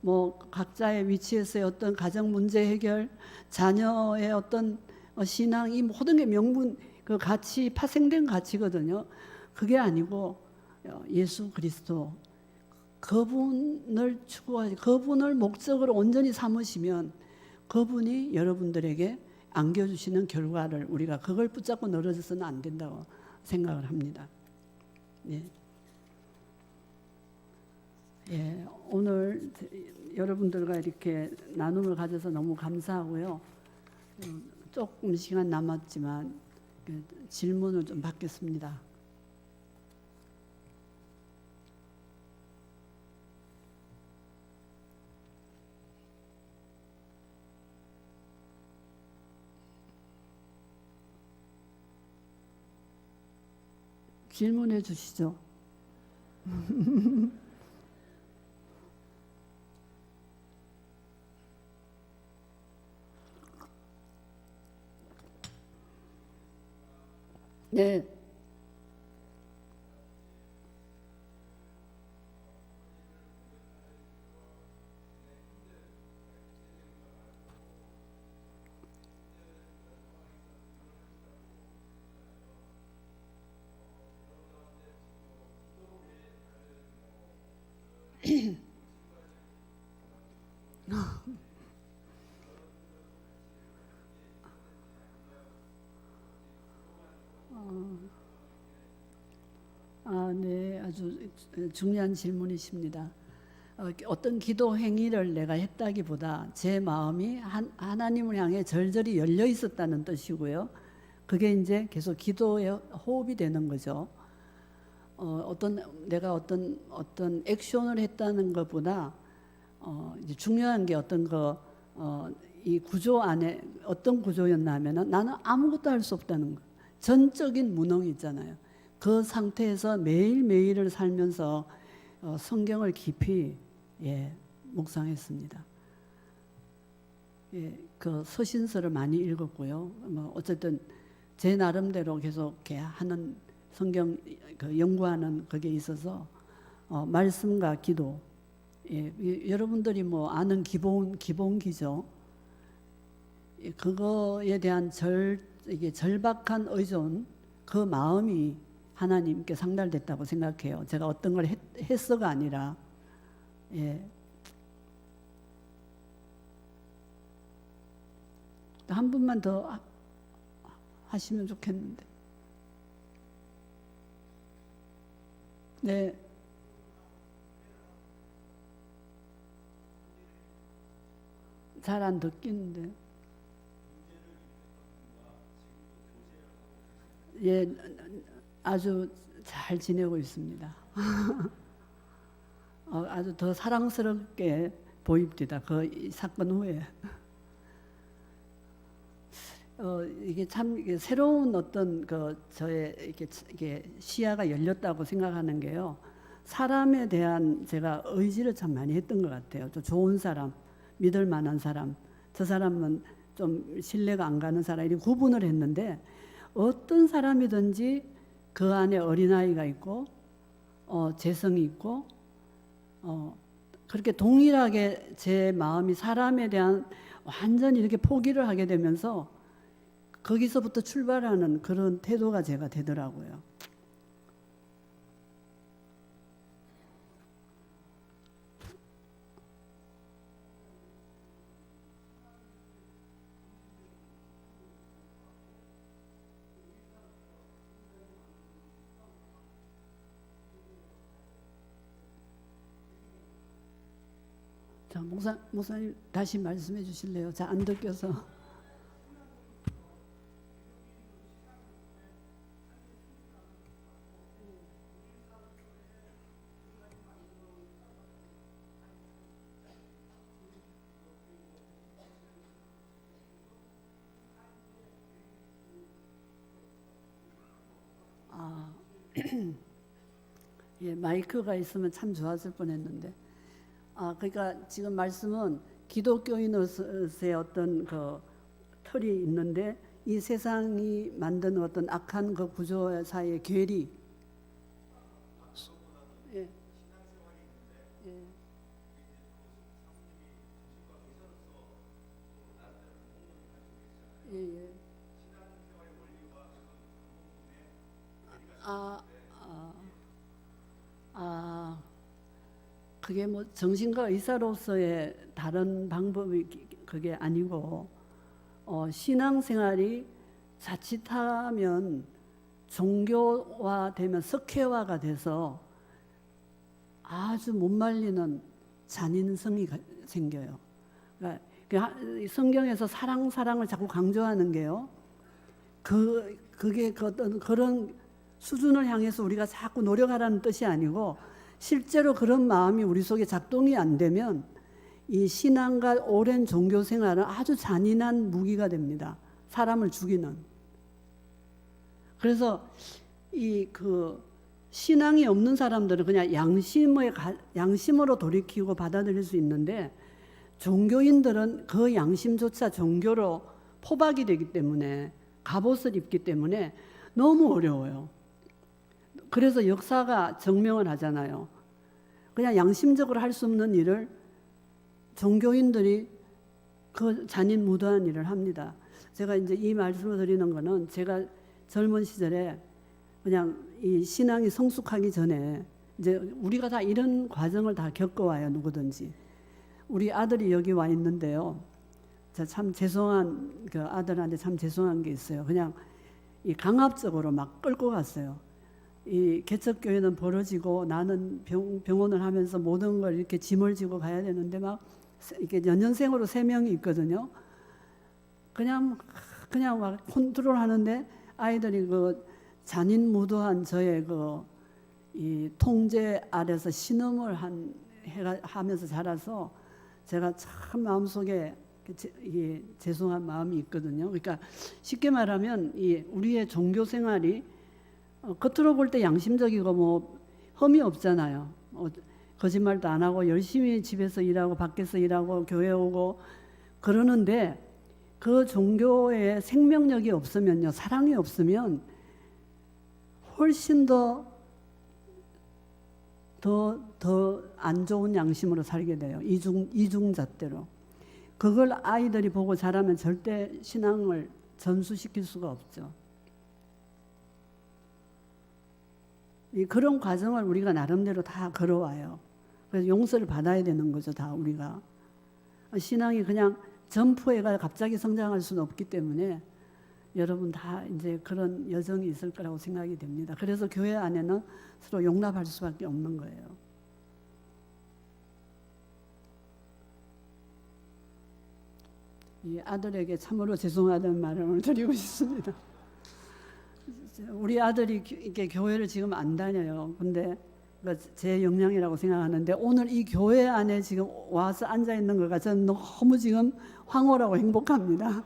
뭐 각자의 위치에서의 어떤 가정 문제 해결, 자녀의 어떤 신앙, 이 모든 게 명분, 그 가치, 파생된 가치거든요. 그게 아니고 예수 그리스도, 그분을 추구하시, 그분을 목적으로 온전히 삼으시면 그분이 여러분들에게 안겨주시는 결과를 우리가 그걸 붙잡고 늘어져서는 안 된다고 생각을 합니다. 예. 예, 오늘 여러분들과 이렇게 나눔을 가져서 너무 감사하고요. 조금 시간 남았지만 질문을 좀 받겠습니다. 질문해 주시죠. 네. 네, 아주 중요한 질문이십니다. 어떤 기도 행위를 내가 했다기보다 제 마음이 하나님을 향해 절절히 열려 있었다는 뜻이고요. 그게 이제 계속 기도에 호흡이 되는 거죠. 내가 어떤 액션을 했다는 것보다 이제 중요한 게 이 구조 안에 어떤 구조였냐면은 나는 아무것도 할 수 없다는 거. 전적인 무능이 있잖아요. 그 상태에서 매일매일을 살면서 성경을 깊이 묵상했습니다. 예, 그 서신서를 많이 읽었고요. 어쨌든 제 나름대로 계속 이렇게 하는 성경 연구하는 그게 있어서 말씀과 기도, 여러분들이 아는 기본기죠. 그거에 대한 이게 절박한 의존, 그 마음이 하나님께 상달됐다고 생각해요. 제가 어떤 걸 했어가 아니라. 한 분만 더 하시면 좋겠는데. 네. 잘 안 듣기는데. 예, 아주 잘 지내고 있습니다. 아주 더 사랑스럽게 보입니다. 그 사건 후에. 이게 참 새로운 어떤 저의 이게 시야가 열렸다고 생각하는 게요. 사람에 대한 제가 의지를 참 많이 했던 것 같아요. 또 좋은 사람, 믿을 만한 사람, 저 사람은 좀 신뢰가 안 가는 사람, 이렇게 구분을 했는데 어떤 사람이든지 그 안에 어린아이가 있고 재성이 있고 그렇게 동일하게 제 마음이 사람에 대한 완전히 이렇게 포기를 하게 되면서 거기서부터 출발하는 그런 태도가 제가 되더라고요. 자, 목사님 다시 말씀해 주실래요? 잘 안 듣겨서. 아, 예, 마이크가 있으면 참 좋았을 뻔했는데. 그러니까 지금 말씀은 기독교인으로서의 어떤 그 틀이 있는데 이 세상이 만든 어떤 악한 그 구조 사이의 괴리. 예. 예. 예, 예. 아, 아, 아, 그게 뭐 정신과 의사로서의 다른 방법이 그게 아니고 신앙생활이 자칫하면 종교화되면 석회화가 돼서 아주 못 말리는 잔인성이 생겨요. 그러니까 성경에서 사랑을 자꾸 강조하는 게요. 그게 어떤 그런 수준을 향해서 우리가 자꾸 노력하라는 뜻이 아니고 실제로 그런 마음이 우리 속에 작동이 안 되면 이 신앙과 오랜 종교 생활은 아주 잔인한 무기가 됩니다. 사람을 죽이는. 그래서 이 신앙이 없는 사람들은 그냥 양심으로 돌이키고 받아들일 수 있는데 종교인들은 그 양심조차 종교로 포박이 되기 때문에 갑옷을 입기 때문에 너무 어려워요. 그래서 역사가 증명을 하잖아요. 그냥 양심적으로 할 수 없는 일을 종교인들이 그 잔인무도한 일을 합니다. 제가 이제 이 말씀을 드리는 거는 제가 젊은 시절에 그냥 이 신앙이 성숙하기 전에 이제 우리가 다 이런 과정을 다 겪어와요. 누구든지. 우리 아들이 여기 와 있는데요. 참 죄송한 그 아들한테 참 죄송한 게 있어요. 그냥 이 강압적으로 막 끌고 갔어요. 이 개척교회는 벌어지고 나는 병원을 하면서 모든 걸 이렇게 짐을 지고 가야 되는데 막 이렇게 연년생으로 3명이 있거든요. 그냥 막 컨트롤 하는데 아이들이 그 잔인무도한 저의 이 통제 아래서 신음을 하면서 자라서 제가 참 마음속에 이게 죄송한 마음이 있거든요. 그러니까 쉽게 말하면 우리의 종교 생활이 겉으로 볼 때 양심적이고 뭐 흠이 없잖아요. 거짓말도 안 하고 열심히 집에서 일하고 밖에서 일하고 교회 오고 그러는데 그 종교에 생명력이 없으면요, 사랑이 없으면 훨씬 더 안 좋은 양심으로 살게 돼요. 이중잣대로. 그걸 아이들이 보고 자라면 절대 신앙을 전수시킬 수가 없죠. 그런 과정을 우리가 나름대로 다 걸어와요. 그래서 용서를 받아야 되는 거죠, 다 우리가. 신앙이 그냥 점프해가 갑자기 성장할 수는 없기 때문에 여러분 다 이제 그런 여정이 있을 거라고 생각이 됩니다. 그래서 교회 안에는 서로 용납할 수밖에 없는 거예요. 이 아들에게 참으로 죄송하다는 말을 오늘 드리고 싶습니다. 우리 아들이 이렇게 교회를 지금 안 다녀요. 근데 제 역량이라고 생각하는데 오늘 이 교회 안에 지금 와서 앉아 있는 거가 저는 너무 지금 황홀하고 행복합니다.